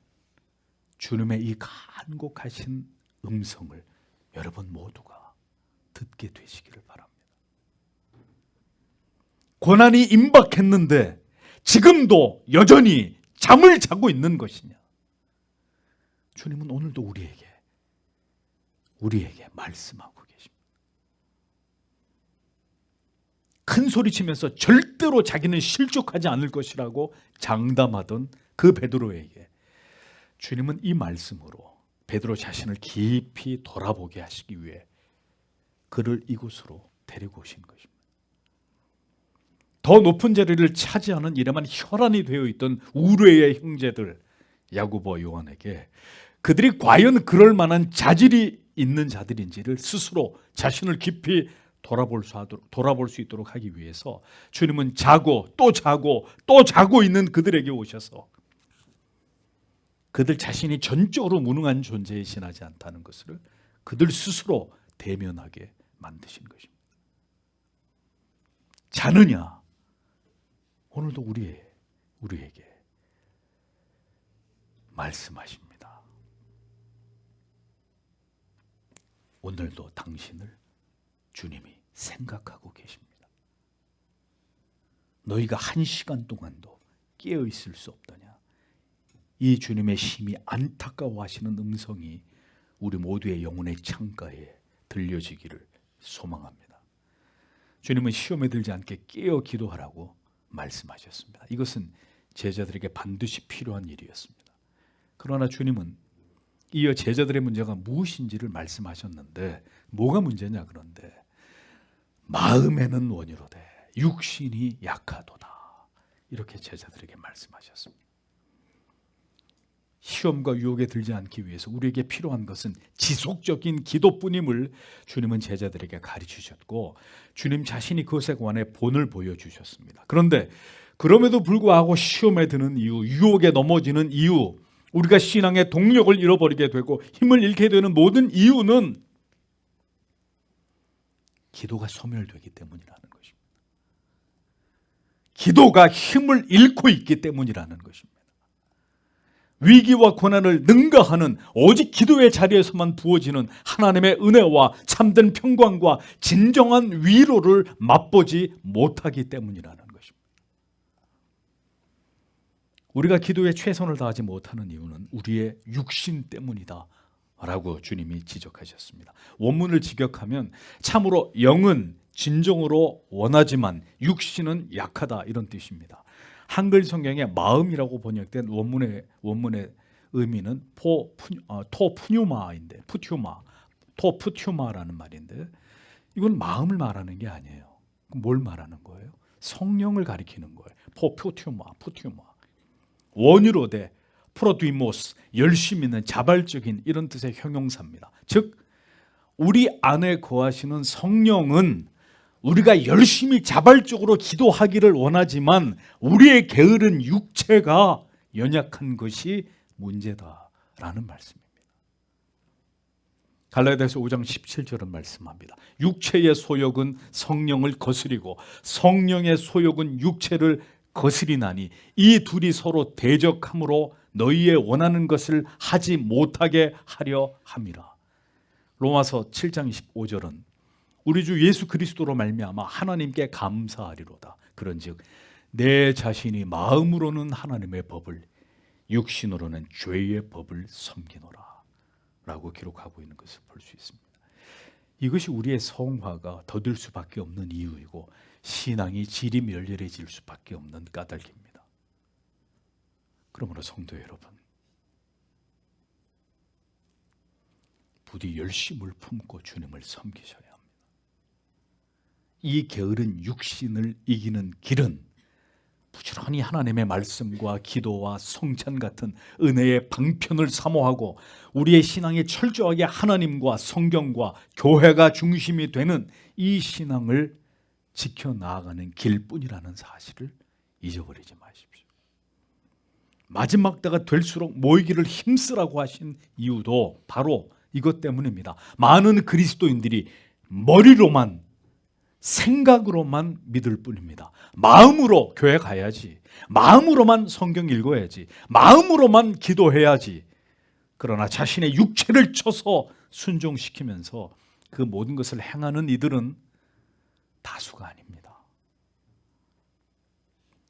주님의 이 간곡하신 음성을 여러분 모두가 듣게 되시기를 바랍니다. 고난이 임박했는데 지금도 여전히 잠을 자고 있는 것이냐? 주님은 오늘도 우리에게 말씀하고 계십니다. 큰 소리치면서 절대로 자기는 실족하지 않을 것이라고 장담하던 그 베드로에게 주님은 이 말씀으로 베드로 자신을 깊이 돌아보게 하시기 위해 그를 이곳으로 데리고 오신 것입니다. 더 높은 자리를 차지하는 이래만 혈안이 되어 있던 우르의 형제들 야고보와 요한에게 그들이 과연 그럴 만한 자질이 있는 자들인지를 스스로 자신을 깊이 돌아볼 수 있도록 하기 위해서 주님은 자고 또 자고 또 자고 있는 그들에게 오셔서 그들 자신이 전적으로 무능한 존재에 지나지 않다는 것을 그들 스스로 대면하게 만드신 것입니다. 자느냐? 오늘도 우리에게 말씀하십니다. 오늘도 당신을 주님이 생각하고 계십니다. 너희가 1시간 동안도 깨어 있을 수 없더냐? 이 주님의 심히 안타까워하시는 음성이 우리 모두의 영혼의 창가에 들려지기를 소망합니다. 주님은 시험에 들지 않게 깨어 기도하라고 말씀하셨습니다. 이것은 제자들에게 반드시 필요한 일이었습니다. 그러나 주님은 이어 제자들의 문제가 무엇인지를 말씀하셨는데 뭐가 문제냐? 그런데 마음에는 원이로되 육신이 약하도다, 이렇게 제자들에게 말씀하셨습니다. 시험과 유혹에 들지 않기 위해서 우리에게 필요한 것은 지속적인 기도뿐임을 주님은 제자들에게 가르치셨고 주님 자신이 그것에 관해 본을 보여주셨습니다. 그런데 그럼에도 불구하고 시험에 드는 이유, 유혹에 넘어지는 이유, 우리가 신앙의 동력을 잃어버리게 되고 힘을 잃게 되는 모든 이유는 기도가 소멸되기 때문이라는 것입니다. 기도가 힘을 잃고 있기 때문이라는 것입니다. 위기와 고난을 능가하는 오직 기도의 자리에서만 부어지는 하나님의 은혜와 참된 평강과 진정한 위로를 맛보지 못하기 때문이라는 것입니다. 우리가 기도에 최선을 다하지 못하는 이유는 우리의 육신 때문이다 라고 주님이 지적하셨습니다. 원문을 직역하면 참으로 영은 진정으로 원하지만 육신은 약하다, 이런 뜻입니다. 한글 성경에 마음이라고 번역된 원문의 의미는 토푸뉴마인데, 토푸튜마라는 말인데 이건 마음을 말하는 게 아니에요. 뭘 말하는 거예요? 성령을 가리키는 거예요. 푸튜마. 원유로되 프로디모스, 열심 있는 자발적인 이런 뜻의 형용사입니다. 즉 우리 안에 거하시는 성령은 우리가 열심히 자발적으로 기도하기를 원하지만 우리의 게으른 육체가 연약한 것이 문제다라는 말씀입니다. 갈라디아서 5장 17절은 말씀합니다. 육체의 소욕은 성령을 거스리고 성령의 소욕은 육체를 거스리나니 이 둘이 서로 대적함으로 너희의 원하는 것을 하지 못하게 하려 함이라. 로마서 7장 25절은 우리 주 예수 그리스도로 말미암아 하나님께 감사하리로다. 그런즉 내 자신이 마음으로는 하나님의 법을, 육신으로는 죄의 법을 섬기노라 라고 기록하고 있는 것을 볼 수 있습니다. 이것이 우리의 성화가 더딜 수밖에 없는 이유이고 신앙이 질이 멸렬해질 수밖에 없는 까닭입니다. 그러므로 성도 여러분, 부디 열심을 품고 주님을 섬기셔야 합니다. 이 게으른 육신을 이기는 길은 부지런히 하나님의 말씀과 기도와 성찬 같은 은혜의 방편을 사모하고 우리의 신앙이 철저하게 하나님과 성경과 교회가 중심이 되는 이 신앙을 지켜나가는 길뿐이라는 사실을 잊어버리지 마십시오. 마지막 때가 될수록 모이기를 힘쓰라고 하신 이유도 바로 이것 때문입니다. 많은 그리스도인들이 머리로만 생각으로만 믿을 뿐입니다. 마음으로 교회 가야지, 마음으로만 성경 읽어야지, 마음으로만 기도해야지. 그러나 자신의 육체를 쳐서 순종시키면서 그 모든 것을 행하는 이들은 다수가 아닙니다.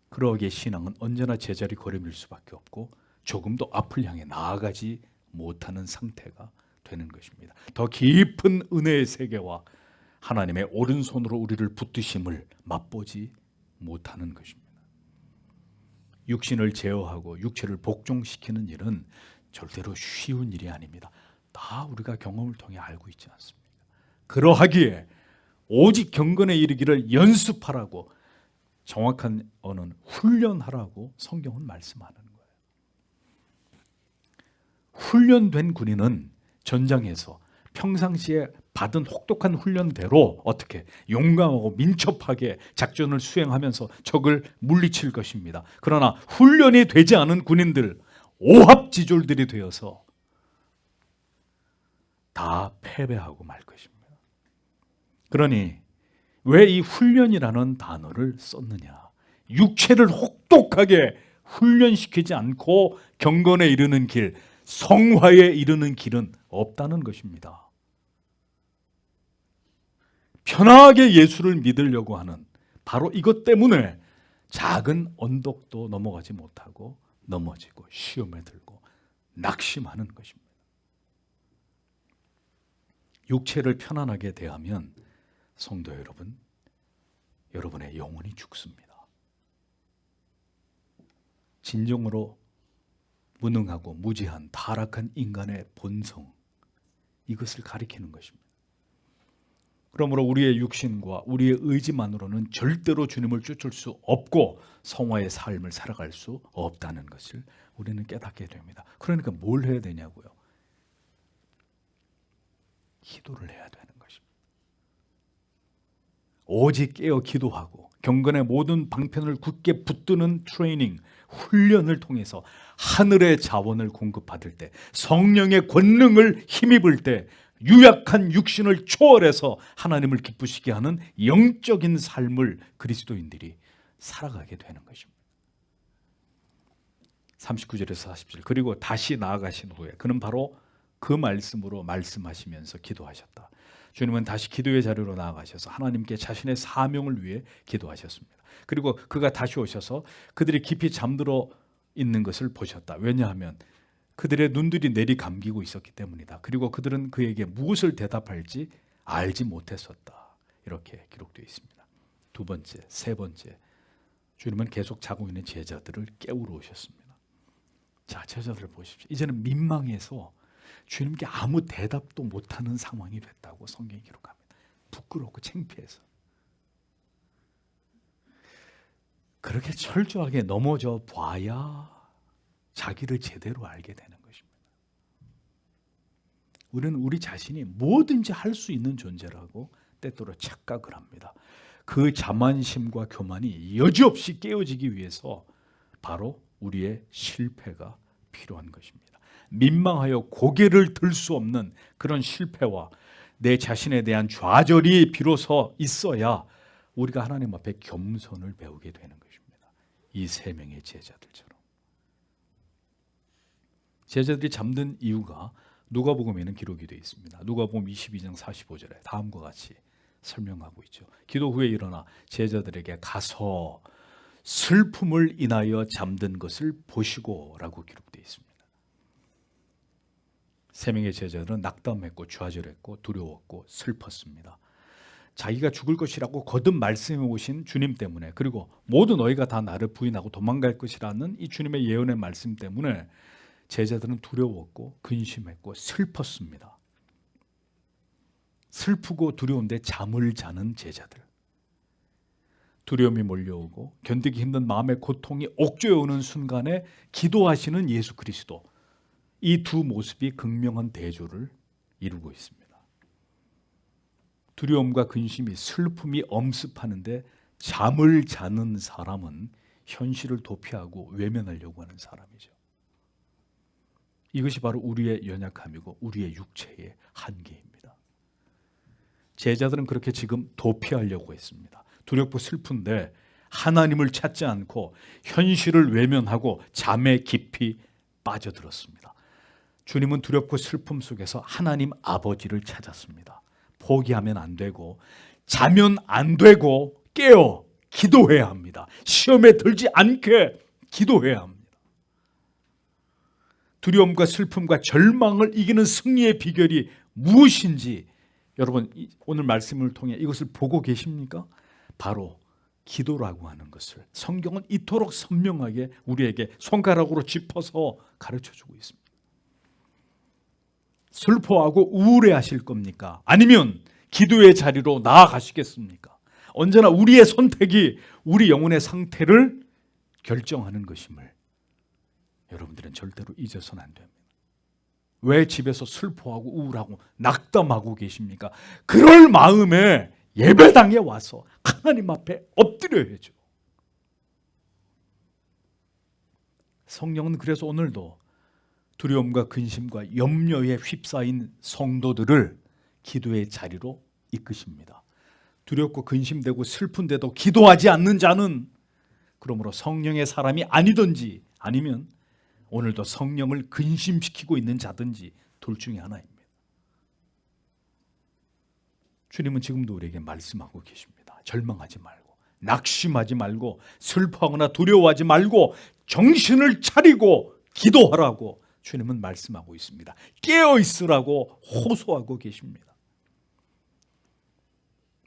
그러기에 신앙은 언제나 제자리 걸음일 수밖에 없고 조금도 앞을 향해 나아가지 못하는 상태가 되는 것입니다. 더 깊은 은혜의 세계와 하나님의 오른손으로 우리를 붙드심을 맛보지 못하는 것입니다. 육신을 제어하고 육체를 복종시키는 일은 절대로 쉬운 일이 아닙니다. 다 우리가 경험을 통해 알고 있지 않습니까? 그러하기에 오직 경건에 이르기를 연습하라고, 정확한 언어는 훈련하라고 성경은 말씀하는 거예요. 훈련된 군인은 전장에서 평상시에 받은 혹독한 훈련대로 어떻게 용감하고 민첩하게 작전을 수행하면서 적을 물리칠 것입니다. 그러나 훈련이 되지 않은 군인들, 오합지졸들이 되어서 다 패배하고 말 것입니다. 그러니 왜 이 훈련이라는 단어를 썼느냐? 육체를 혹독하게 훈련시키지 않고 경건에 이르는 길, 성화에 이르는 길은 없다는 것입니다. 편하게 예수를 믿으려고 하는 바로 이것 때문에 작은 언덕도 넘어가지 못하고 넘어지고 시험에 들고 낙심하는 것입니다. 육체를 편안하게 대하면 성도 여러분, 여러분의 영혼이 죽습니다. 진정으로 무능하고 무지한 타락한 인간의 본성, 이것을 가리키는 것입니다. 그러므로 우리의 육신과 우리의 의지만으로는 절대로 주님을 쫓을 수 없고 성화의 삶을 살아갈 수 없다는 것을 우리는 깨닫게 됩니다. 그러니까 뭘 해야 되냐고요? 기도를 해야 되는 것입니다. 오직 깨어 기도하고 경건의 모든 방편을 굳게 붙드는 트레이닝, 훈련을 통해서 하늘의 자원을 공급받을 때, 성령의 권능을 힘입을 때 유약한 육신을 초월해서 하나님을 기쁘시게 하는 영적인 삶을 그리스도인들이 살아가게 되는 것입니다. 39절에서 40절, 그리고 다시 나아가신 후에 그는 바로 그 말씀으로 말씀하시면서 기도하셨다. 주님은 다시 기도의 자리로 나아가셔서 하나님께 자신의 사명을 위해 기도하셨습니다. 그리고 그가 다시 오셔서 그들이 깊이 잠들어 있는 것을 보셨다. 왜냐하면 그들의 눈들이 내리 감기고 있었기 때문이다. 그리고 그들은 그에게 무엇을 대답할지 알지 못했었다. 이렇게 기록되어 있습니다. 두 번째, 세 번째, 주님은 계속 자고 있는 제자들을 깨우러 오셨습니다. 자, 제자들을 보십시오. 이제는 민망해서 주님께 아무 대답도 못하는 상황이 됐다고 성경이 기록합니다. 부끄럽고 창피해서. 그렇게 철저하게 넘어져 봐야 자기를 제대로 알게 되는 것입니다. 우리는 우리 자신이 뭐든지 할 수 있는 존재라고 때때로 착각을 합니다. 그 자만심과 교만이 여지없이 깨어지기 위해서 바로 우리의 실패가 필요한 것입니다. 민망하여 고개를 들 수 없는 그런 실패와 내 자신에 대한 좌절이 비로소 있어야 우리가 하나님 앞에 겸손을 배우게 되는 것입니다. 이 세 명의 제자들처럼. 제자들이 잠든 이유가 누가복음에는 기록이 되어 있습니다. 누가복음 22장 45절에 다음과 같이 설명하고 있죠. 기도 후에 일어나 제자들에게 가서 슬픔을 인하여 잠든 것을 보시고라고 기록되어 있습니다. 세 명의 제자들은 낙담했고 좌절했고 두려웠고 슬펐습니다. 자기가 죽을 것이라고 거듭 말씀해 오신 주님 때문에, 그리고 모두 너희가 다 나를 부인하고 도망갈 것이라는 이 주님의 예언의 말씀 때문에 제자들은 두려웠고 근심했고 슬펐습니다. 슬프고 두려운데 잠을 자는 제자들, 두려움이 몰려오고 견디기 힘든 마음의 고통이 옥죄어 오는 순간에 기도하시는 예수 그리스도, 이 두 모습이 극명한 대조를 이루고 있습니다. 두려움과 근심이, 슬픔이 엄습하는데 잠을 자는 사람은 현실을 도피하고 외면하려고 하는 사람이죠. 이것이 바로 우리의 연약함이고 우리의 육체의 한계입니다. 제자들은 그렇게 지금 도피하려고 했습니다. 두렵고 슬픈데 하나님을 찾지 않고 현실을 외면하고 잠에 깊이 빠져들었습니다. 주님은 두렵고 슬픔 속에서 하나님 아버지를 찾았습니다. 포기하면 안 되고, 자면 안 되고, 깨어 기도해야 합니다. 시험에 들지 않게 기도해야 합니다. 두려움과 슬픔과 절망을 이기는 승리의 비결이 무엇인지 여러분 오늘 말씀을 통해 이것을 보고 계십니까? 바로 기도라고 하는 것을 성경은 이토록 선명하게 우리에게 손가락으로 짚어서 가르쳐주고 있습니다. 슬퍼하고 우울해하실 겁니까? 아니면 기도의 자리로 나아가시겠습니까? 언제나 우리의 선택이 우리 영혼의 상태를 결정하는 것임을 여러분들은 절대로 잊어서는 안 됩니다. 왜 집에서 슬퍼하고 우울하고 낙담하고 계십니까? 그럴 마음에 예배당에 와서 하나님 앞에 엎드려야죠. 성령은 그래서 오늘도 두려움과 근심과 염려에 휩싸인 성도들을 기도의 자리로 이끄십니다. 두렵고 근심되고 슬픈데도 기도하지 않는 자는 그러므로 성령의 사람이 아니든지 아니면 오늘도 성령을 근심시키고 있는 자든지 둘 중에 하나입니다. 주님은 지금도 우리에게 말씀하고 계십니다. 절망하지 말고, 낙심하지 말고, 슬퍼하거나 두려워하지 말고 정신을 차리고 기도하라고 주님은 말씀하고 있습니다. 깨어 있으라고 호소하고 계십니다.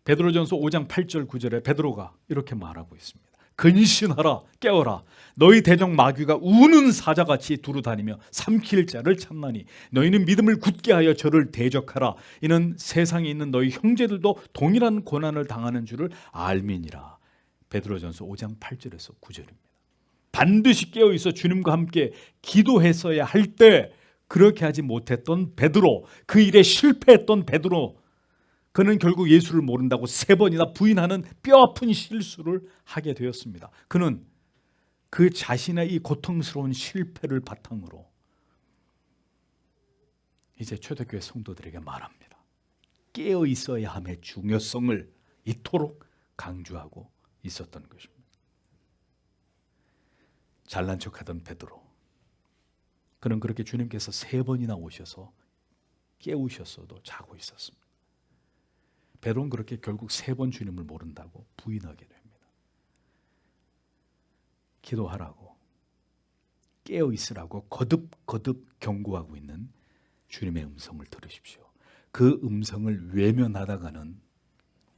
베드로전서 5장 8절 9절에 베드로가 이렇게 말하고 있습니다. 근신하라, 깨어라. 너희 대적 마귀가 우는 사자같이 두루다니며 삼킬 자를 찾나니 너희는 믿음을 굳게 하여 저를 대적하라. 이는 세상에 있는 너희 형제들도 동일한 고난을 당하는 줄을 알미니라. 베드로전서 5장 8절에서 9절입니다. 반드시 깨어있어 주님과 함께 기도했어야 할 때 그렇게 하지 못했던 베드로, 그 일에 실패했던 베드로, 그는 결국 예수를 모른다고 3번이나 부인하는 뼈아픈 실수를 하게 되었습니다. 그는 그 자신의 이 고통스러운 실패를 바탕으로 이제 초대교회 성도들에게 말합니다. 깨어 있어야 함의 중요성을 이토록 강조하고 있었던 것입니다. 잘난 척하던 베드로, 그는 그렇게 주님께서 3번이나 오셔서 깨우셨어도 자고 있었습니다. 베드로는 그렇게 결국 3번 주님을 모른다고 부인하게 됩니다. 기도하라고, 깨어 있으라고 거듭 경고하고 있는 주님의 음성을 들으십시오. 그 음성을 외면하다가는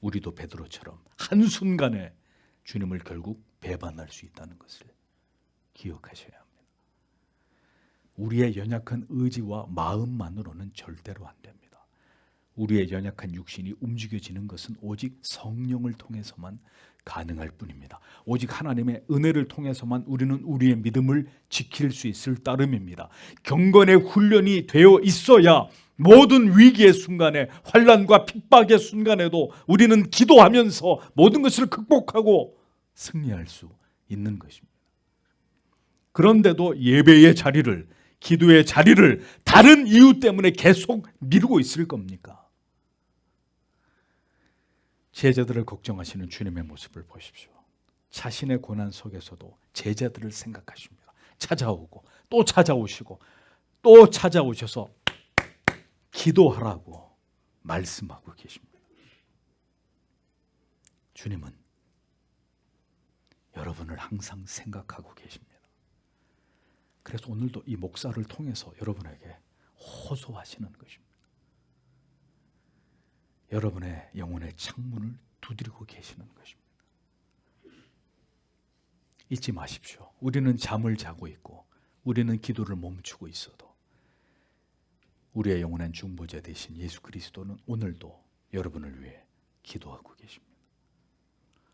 우리도 베드로처럼 한순간에 주님을 결국 배반할 수 있다는 것을 기억하셔야 합니다. 우리의 연약한 의지와 마음만으로는 절대로 안 됩니다. 우리의 연약한 육신이 움직여지는 것은 오직 성령을 통해서만 가능할 뿐입니다. 오직 하나님의 은혜를 통해서만 우리는 우리의 믿음을 지킬 수 있을 따름입니다. 경건의 훈련이 되어 있어야 모든 위기의 순간에, 환난과 핍박의 순간에도 우리는 기도하면서 모든 것을 극복하고 승리할 수 있는 것입니다. 그런데도 예배의 자리를, 기도의 자리를 다른 이유 때문에 계속 미루고 있을 겁니까? 제자들을 걱정하시는 주님의 모습을 보십시오. 자신의 고난 속에서도 제자들을 생각하십니다. 찾아오고 또 찾아오시고 또 찾아오셔서 기도하라고 말씀하고 계십니다. 주님은 여러분을 항상 생각하고 계십니다. 그래서 오늘도 이 목사를 통해서 여러분에게 호소하시는 것입니다. 여러분의 영혼의 창문을 두드리고 계시는 것입니다. 잊지 마십시오. 우리는 잠을 자고 있고 우리는 기도를 멈추고 있어도 우리의 영원한 중보자 되신 예수 그리스도는 오늘도 여러분을 위해 기도하고 계십니다.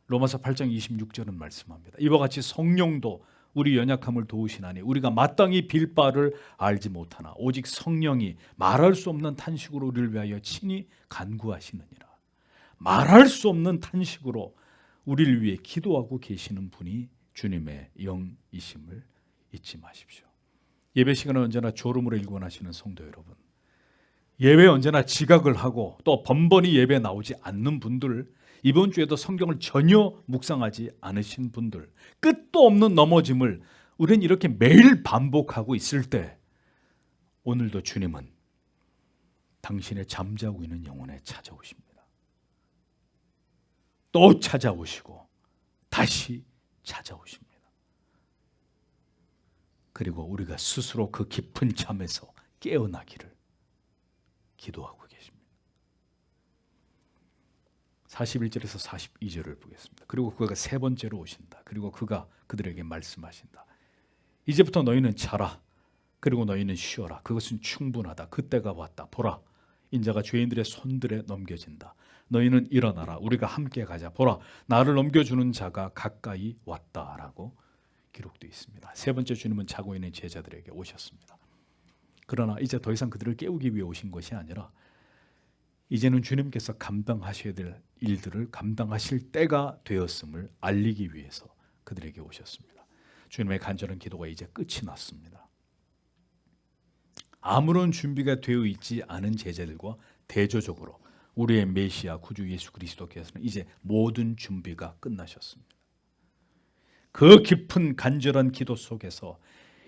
로마서 8장 26절은 말씀합니다. 이와 같이 성령도 우리 연약함을 도우시나니 우리가 마땅히 빌 바를 알지 못하나 오직 성령이 말할 수 없는 탄식으로 우리를 위하여 친히 간구하시느니라. 말할 수 없는 탄식으로 우리를 위해 기도하고 계시는 분이 주님의 영이심을 잊지 마십시오. 예배 시간은 언제나 졸음으로 일관하시는 성도 여러분, 예배 언제나 지각을 하고 또 번번이 예배 나오지 않는 분들, 이번 주에도 성경을 전혀 묵상하지 않으신 분들, 끝도 없는 넘어짐을 우리는 이렇게 매일 반복하고 있을 때 오늘도 주님은 당신의 잠자고 있는 영혼에 찾아오십니다. 또 찾아오시고 다시 찾아오십니다. 그리고 우리가 스스로 그 깊은 잠에서 깨어나기를 기도하고 계십니다. 41절에서 42절을 보겠습니다. 그리고 그가 세 번째로 오신다. 그리고 그가 그들에게 말씀하신다. 이제부터 너희는 자라. 그리고 너희는 쉬어라. 그것은 충분하다. 그때가 왔다. 보라, 인자가 죄인들의 손들에 넘겨진다. 너희는 일어나라. 우리가 함께 가자. 보라, 나를 넘겨주는 자가 가까이 왔다라고 기록되어 있습니다. 세 번째, 주님은 자고 있는 제자들에게 오셨습니다. 그러나 이제 더 이상 그들을 깨우기 위해 오신 것이 아니라 이제는 주님께서 감당하셔야 될 일들을 감당하실 때가 되었음을 알리기 위해서 그들에게 오셨습니다. 주님의 간절한 기도가 이제 끝이 났습니다. 아무런 준비가 되어 있지 않은 제자들과 대조적으로 우리의 메시아 구주 예수 그리스도께서는 이제 모든 준비가 끝나셨습니다. 그 깊은 간절한 기도 속에서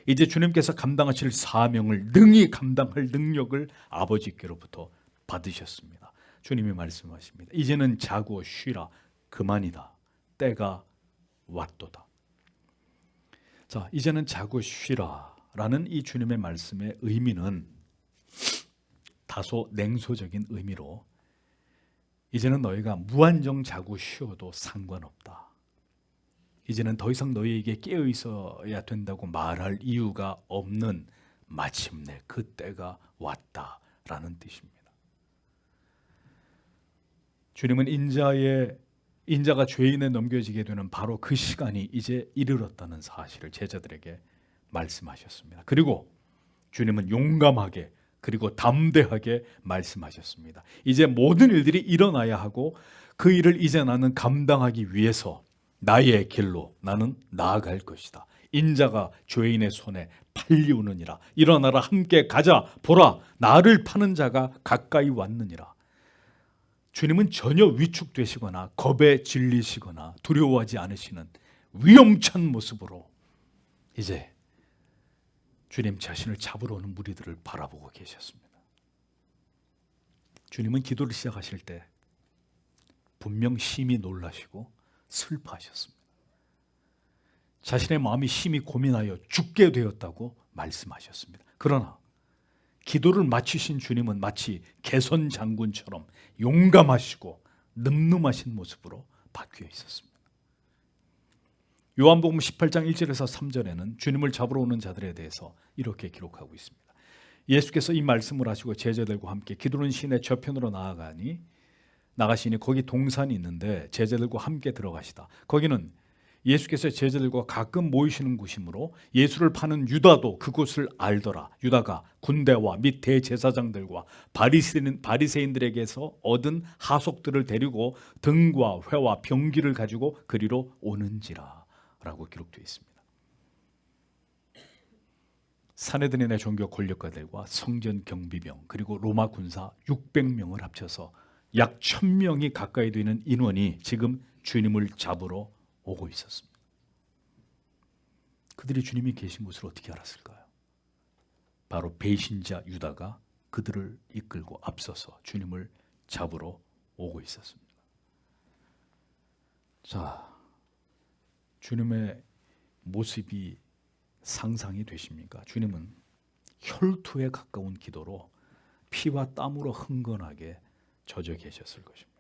이제 주님께서 감당하실 사명을 능히 감당할 능력을 아버지께로부터 받으셨습니다. 주님이 말씀하십니다. 이제는 자고 쉬라. 그만이다. 때가 왔도다. 자, 이제는 자고 쉬라 라는 이 주님의 말씀의 의미는 다소 냉소적인 의미로 이제는 너희가 무한정 자고 쉬어도 상관없다. 이제는 더 이상 너희에게 깨어 있어야 된다고 말할 이유가 없는 마침내 그 때가 왔다라는 뜻입니다. 주님은 인자가 죄인에 넘겨지게 되는 바로 그 시간이 이제 이르렀다는 사실을 제자들에게 말씀하셨습니다. 그리고 주님은 용감하게 그리고 담대하게 말씀하셨습니다. 이제 모든 일들이 일어나야 하고 그 일을 이제 나는 감당하기 위해서 나의 길로 나는 나아갈 것이다. 인자가 죄인의 손에 팔리우느니라. 일어나라, 함께 가자. 보라, 나를 파는 자가 가까이 왔느니라. 주님은 전혀 위축되시거나 겁에 질리시거나 두려워하지 않으시는 위험찬 모습으로 이제 주님 자신을 잡으러 오는 무리들을 바라보고 계셨습니다. 주님은 기도를 시작하실 때 분명 심히 놀라시고 슬퍼하셨습니다. 자신의 마음이 심히 고민하여 죽게 되었다고 말씀하셨습니다. 그러나 기도를 마치신 주님은 마치 개선 장군처럼 용감하시고 늠름하신 모습으로 바뀌어 있었습니다. 요한복음 18장 1절에서 3절에는 주님을 잡으러 오는 자들에 대해서 이렇게 기록하고 있습니다. 예수께서 이 말씀을 하시고 제자들과 함께 기드론 시내 저편으로 나가시니 거기 동산이 있는데 제자들과 함께 들어가시다. 거기는 예수께서 제자들과 가끔 모이시는 곳이므로 예수를 파는 유다도 그곳을 알더라. 유다가 군대와 및 대제사장들과 바리새인들에게서 얻은 하속들을 데리고 등과 회와 병기를 가지고 그리로 오는지라 라고 기록되어 있습니다. 사내들인의 종교 권력가들과 성전 경비병 그리고 로마 군사 600명을 합쳐서 약 1000명이 가까이 되는 인원이 지금 주님을 잡으러 오고 있었습니다. 그들이 주님이 계신 곳을 어떻게 알았을까요? 바로 배신자 유다가 그들을 이끌고 앞서서 주님을 잡으러 오고 있었습니다. 자, 주님의 모습이 상상이 되십니까? 주님은 혈투에 가까운 기도로 피와 땀으로 흥건하게 젖어 계셨을 것입니다.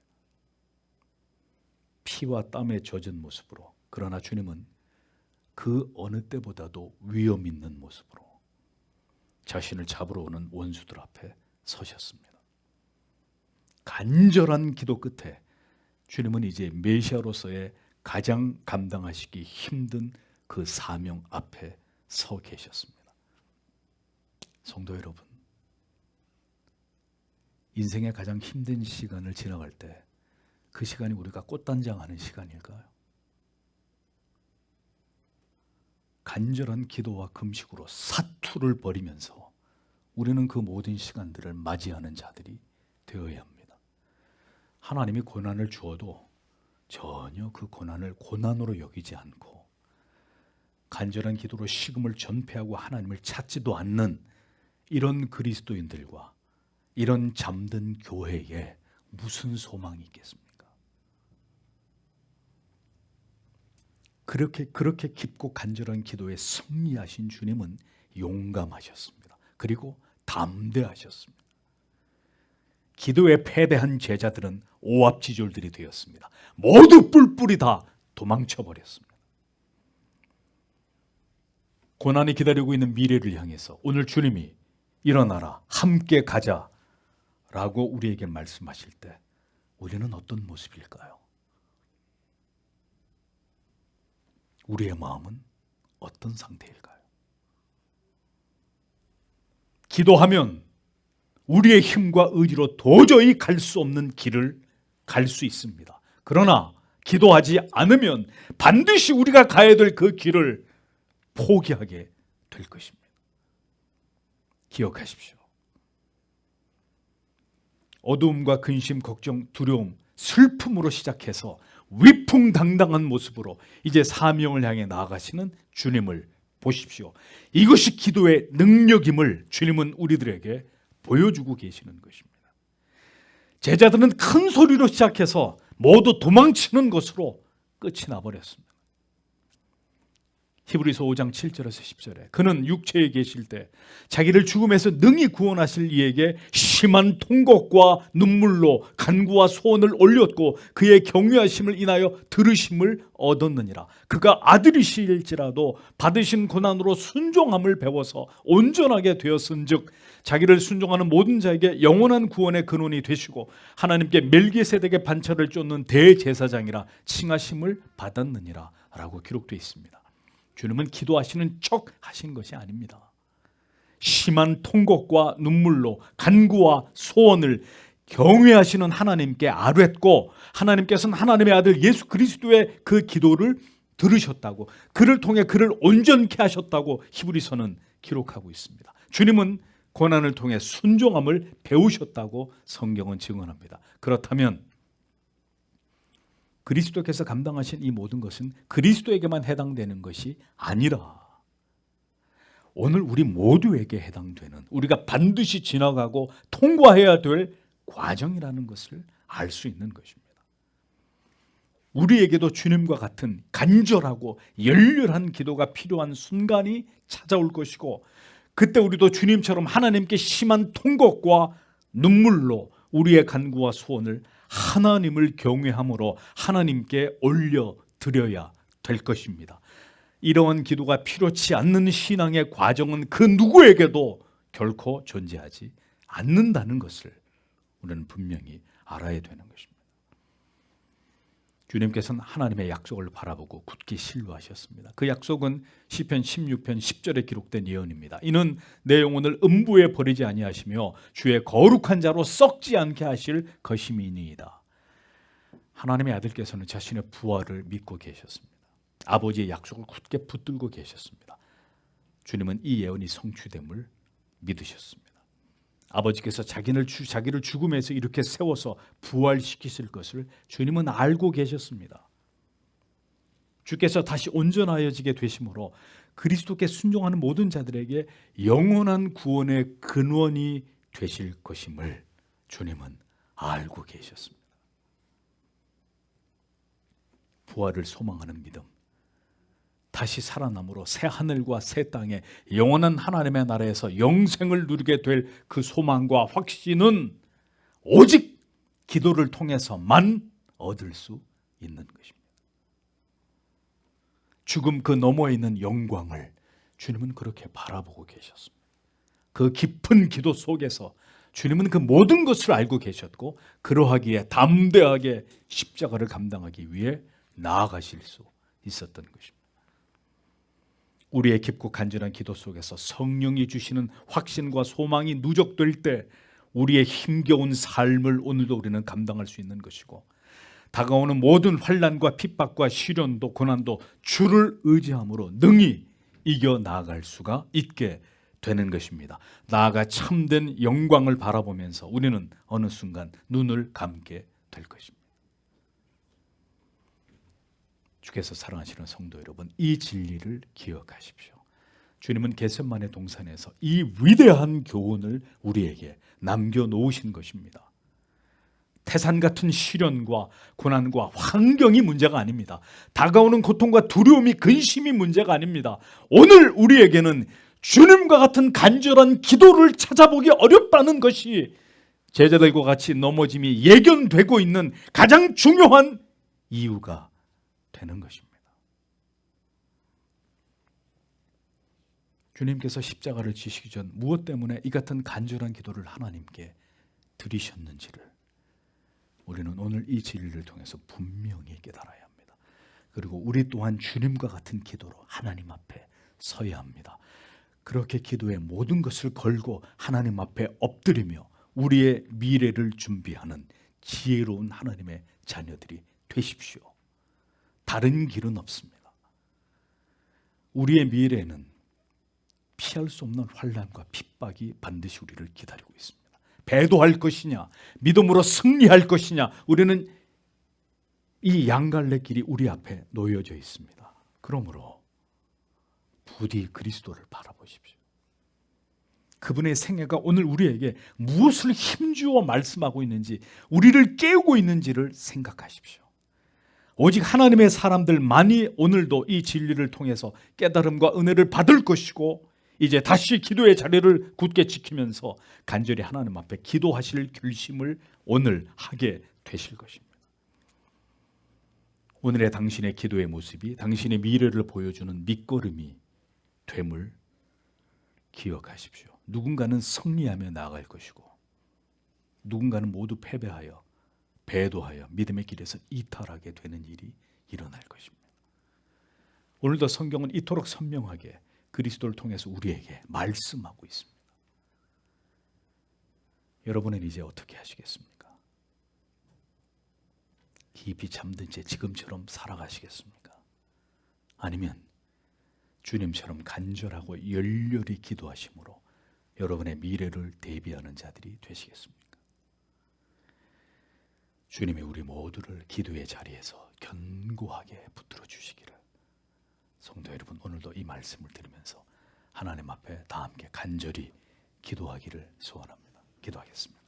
피와 땀에 젖은 모습으로, 그러나 주님은 그 어느 때보다도 위험 있는 모습으로 자신을 잡으러 오는 원수들 앞에 서셨습니다. 간절한 기도 끝에 주님은 이제 메시아로서의 가장 감당하시기 힘든 그 사명 앞에 서 계셨습니다. 성도 여러분, 인생의 가장 힘든 시간을 지나갈 때 그 시간이 우리가 꽃단장하는 시간일까요? 간절한 기도와 금식으로 사투를 벌이면서 우리는 그 모든 시간들을 맞이하는 자들이 되어야 합니다. 하나님이 고난을 주어도 전혀 그 고난을 고난으로 여기지 않고 간절한 기도로 식음을 전폐하고 하나님을 찾지도 않는 이런 그리스도인들과 이런 잠든 교회에 무슨 소망이 있겠습니까? 그렇게 깊고 간절한 기도에 승리하신 주님은 용감하셨습니다. 그리고 담대하셨습니다. 기도에 패배한 제자들은 오합지졸들이 되었습니다. 모두 뿔뿔이 다 도망쳐버렸습니다. 고난이 기다리고 있는 미래를 향해서 오늘 주님이 일어나라, 함께 가자 라고 우리에게 말씀하실 때 우리는 어떤 모습일까요? 우리의 마음은 어떤 상태일까요? 기도하면 우리의 힘과 의지로 도저히 갈 수 없는 길을 갈 수 있습니다. 그러나 기도하지 않으면 반드시 우리가 가야 될 그 길을 포기하게 될 것입니다. 기억하십시오. 어두움과 근심, 걱정, 두려움, 슬픔으로 시작해서 위풍당당한 모습으로 이제 사명을 향해 나아가시는 주님을 보십시오. 이것이 기도의 능력임을 주님은 우리들에게 보여주고 계시는 것입니다. 제자들은 큰 소리로 시작해서 모두 도망치는 것으로 끝이 나버렸습니다. 히브리서 5장 7절에서 10절에 그는 육체에 계실 때 자기를 죽음에서 능히 구원하실 이에게 심한 통곡과 눈물로 간구와 소원을 올렸고 그의 경외하심을 인하여 들으심을 얻었느니라. 그가 아들이실지라도 받으신 고난으로 순종함을 배워서 온전하게 되었은즉 자기를 순종하는 모든 자에게 영원한 구원의 근원이 되시고 하나님께 멜기세덱의 반차를 쫓는 대제사장이라 칭하심을 받았느니라 라고 기록되어 있습니다. 주님은 기도하시는 척 하신 것이 아닙니다. 심한 통곡과 눈물로 간구와 소원을 경외하시는 하나님께 아뢰고 하나님께서는 하나님의 아들 예수 그리스도의 그 기도를 들으셨다고, 그를 통해 그를 온전케 하셨다고 히브리서는 기록하고 있습니다. 주님은 고난을 통해 순종함을 배우셨다고 성경은 증언합니다. 그렇다면 그리스도께서 감당하신 이 모든 것은 그리스도에게만 해당되는 것이 아니라 오늘 우리 모두에게 해당되는, 우리가 반드시 지나가고 통과해야 될 과정이라는 것을 알 수 있는 것입니다. 우리에게도 주님과 같은 간절하고 열렬한 기도가 필요한 순간이 찾아올 것이고 그때 우리도 주님처럼 하나님께 심한 통곡과 눈물로 우리의 간구와 소원을 하나님을 경외함으로 하나님께 올려드려야 될 것입니다. 이러한 기도가 필요치 않는 신앙의 과정은 그 누구에게도 결코 존재하지 않는다는 것을 우리는 분명히 알아야 되는 것입니다. 주님께서는 하나님의 약속을 바라보고 굳게 신뢰하셨습니다. 그 약속은 시편 16편 10절에 기록된 예언입니다. 이는 내 영혼을 음부에 버리지 아니하시며 주의 거룩한 자로 썩지 않게 하실 것임이니이다. 하나님의 아들께서는 자신의 부활을 믿고 계셨습니다. 아버지의 약속을 굳게 붙들고 계셨습니다. 주님은 이 예언이 성취됨을 믿으셨습니다. 아버지께서 자기를 죽음에서 이렇게 세워서 부활시키실 것을 주님은 알고 계셨습니다. 주께서 다시 온전하여지게 되심으로 그리스도께 순종하는 모든 자들에게 영원한 구원의 근원이 되실 것임을 주님은 알고 계셨습니다. 부활을 소망하는 믿음, 다시 살아남으로 새 하늘과 새 땅에 영원한 하나님의 나라에서 영생을 누리게 될 그 소망과 확신은 오직 기도를 통해서만 얻을 수 있는 것입니다. 죽음 그 너머에 있는 영광을 주님은 그렇게 바라보고 계셨습니다. 그 깊은 기도 속에서 주님은 그 모든 것을 알고 계셨고 그러하기에 담대하게 십자가를 감당하기 위해 나아가실 수 있었던 것입니다. 우리의 깊고 간절한 기도 속에서 성령이 주시는 확신과 소망이 누적될 때 우리의 힘겨운 삶을 오늘도 우리는 감당할 수 있는 것이고, 다가오는 모든 환난과 핍박과 시련도 고난도 주를 의지함으로 능히 이겨 나아갈 수가 있게 되는 것입니다. 나아가 참된 영광을 바라보면서 우리는 어느 순간 눈을 감게 될 것입니다. 주께서 사랑하시는 성도 여러분, 이 진리를 기억하십시오. 주님은 겟세마네 동산에서 이 위대한 교훈을 우리에게 남겨놓으신 것입니다. 태산 같은 시련과 고난과 환경이 문제가 아닙니다. 다가오는 고통과 두려움이, 근심이 문제가 아닙니다. 오늘 우리에게는 주님과 같은 간절한 기도를 찾아보기 어렵다는 것이 제자들과 같이 넘어짐이 예견되고 있는 가장 중요한 이유가 되는 것입니다. 주님께서 십자가를 지시기 전 무엇 때문에 이 같은 간절한 기도를 하나님께 드리셨는지를 우리는 오늘 이 진리를 통해서 분명히 깨달아야 합니다. 그리고 우리 또한 주님과 같은 기도로 하나님 앞에 서야 합니다. 그렇게 기도의 모든 것을 걸고 하나님 앞에 엎드리며 우리의 미래를 준비하는 지혜로운 하나님의 자녀들이 되십시오. 다른 길은 없습니다. 우리의 미래에는 피할 수 없는 환난과 핍박이 반드시 우리를 기다리고 있습니다. 배도할 것이냐, 믿음으로 승리할 것이냐, 우리는 이 양갈래 길이 우리 앞에 놓여져 있습니다. 그러므로 부디 그리스도를 바라보십시오. 그분의 생애가 오늘 우리에게 무엇을 힘주어 말씀하고 있는지, 우리를 깨우고 있는지를 생각하십시오. 오직 하나님의 사람들만이 오늘도 이 진리를 통해서 깨달음과 은혜를 받을 것이고, 이제 다시 기도의 자리를 굳게 지키면서 간절히 하나님 앞에 기도하실 결심을 오늘 하게 되실 것입니다. 오늘의 당신의 기도의 모습이 당신의 미래를 보여주는 밑거름이 됨을 기억하십시오. 누군가는 승리하며 나아갈 것이고 누군가는 모두 패배하여 배도하여 믿음의 길에서 이탈하게 되는 일이 일어날 것입니다. 오늘도 성경은 이토록 선명하게 그리스도를 통해서 우리에게 말씀하고 있습니다. 여러분은 이제 어떻게 하시겠습니까? 깊이 잠든 채 지금처럼 살아가시겠습니까? 아니면 주님처럼 간절하고 열렬히 기도하심으로 여러분의 미래를 대비하는 자들이 되시겠습니까? 주님이 우리 모두를 기도의 자리에서 견고하게 붙들어 주시기를, 성도 여러분, 오늘도 이 말씀을 들으면서 하나님 앞에 다 함께 간절히 기도하기를 소원합니다. 기도하겠습니다.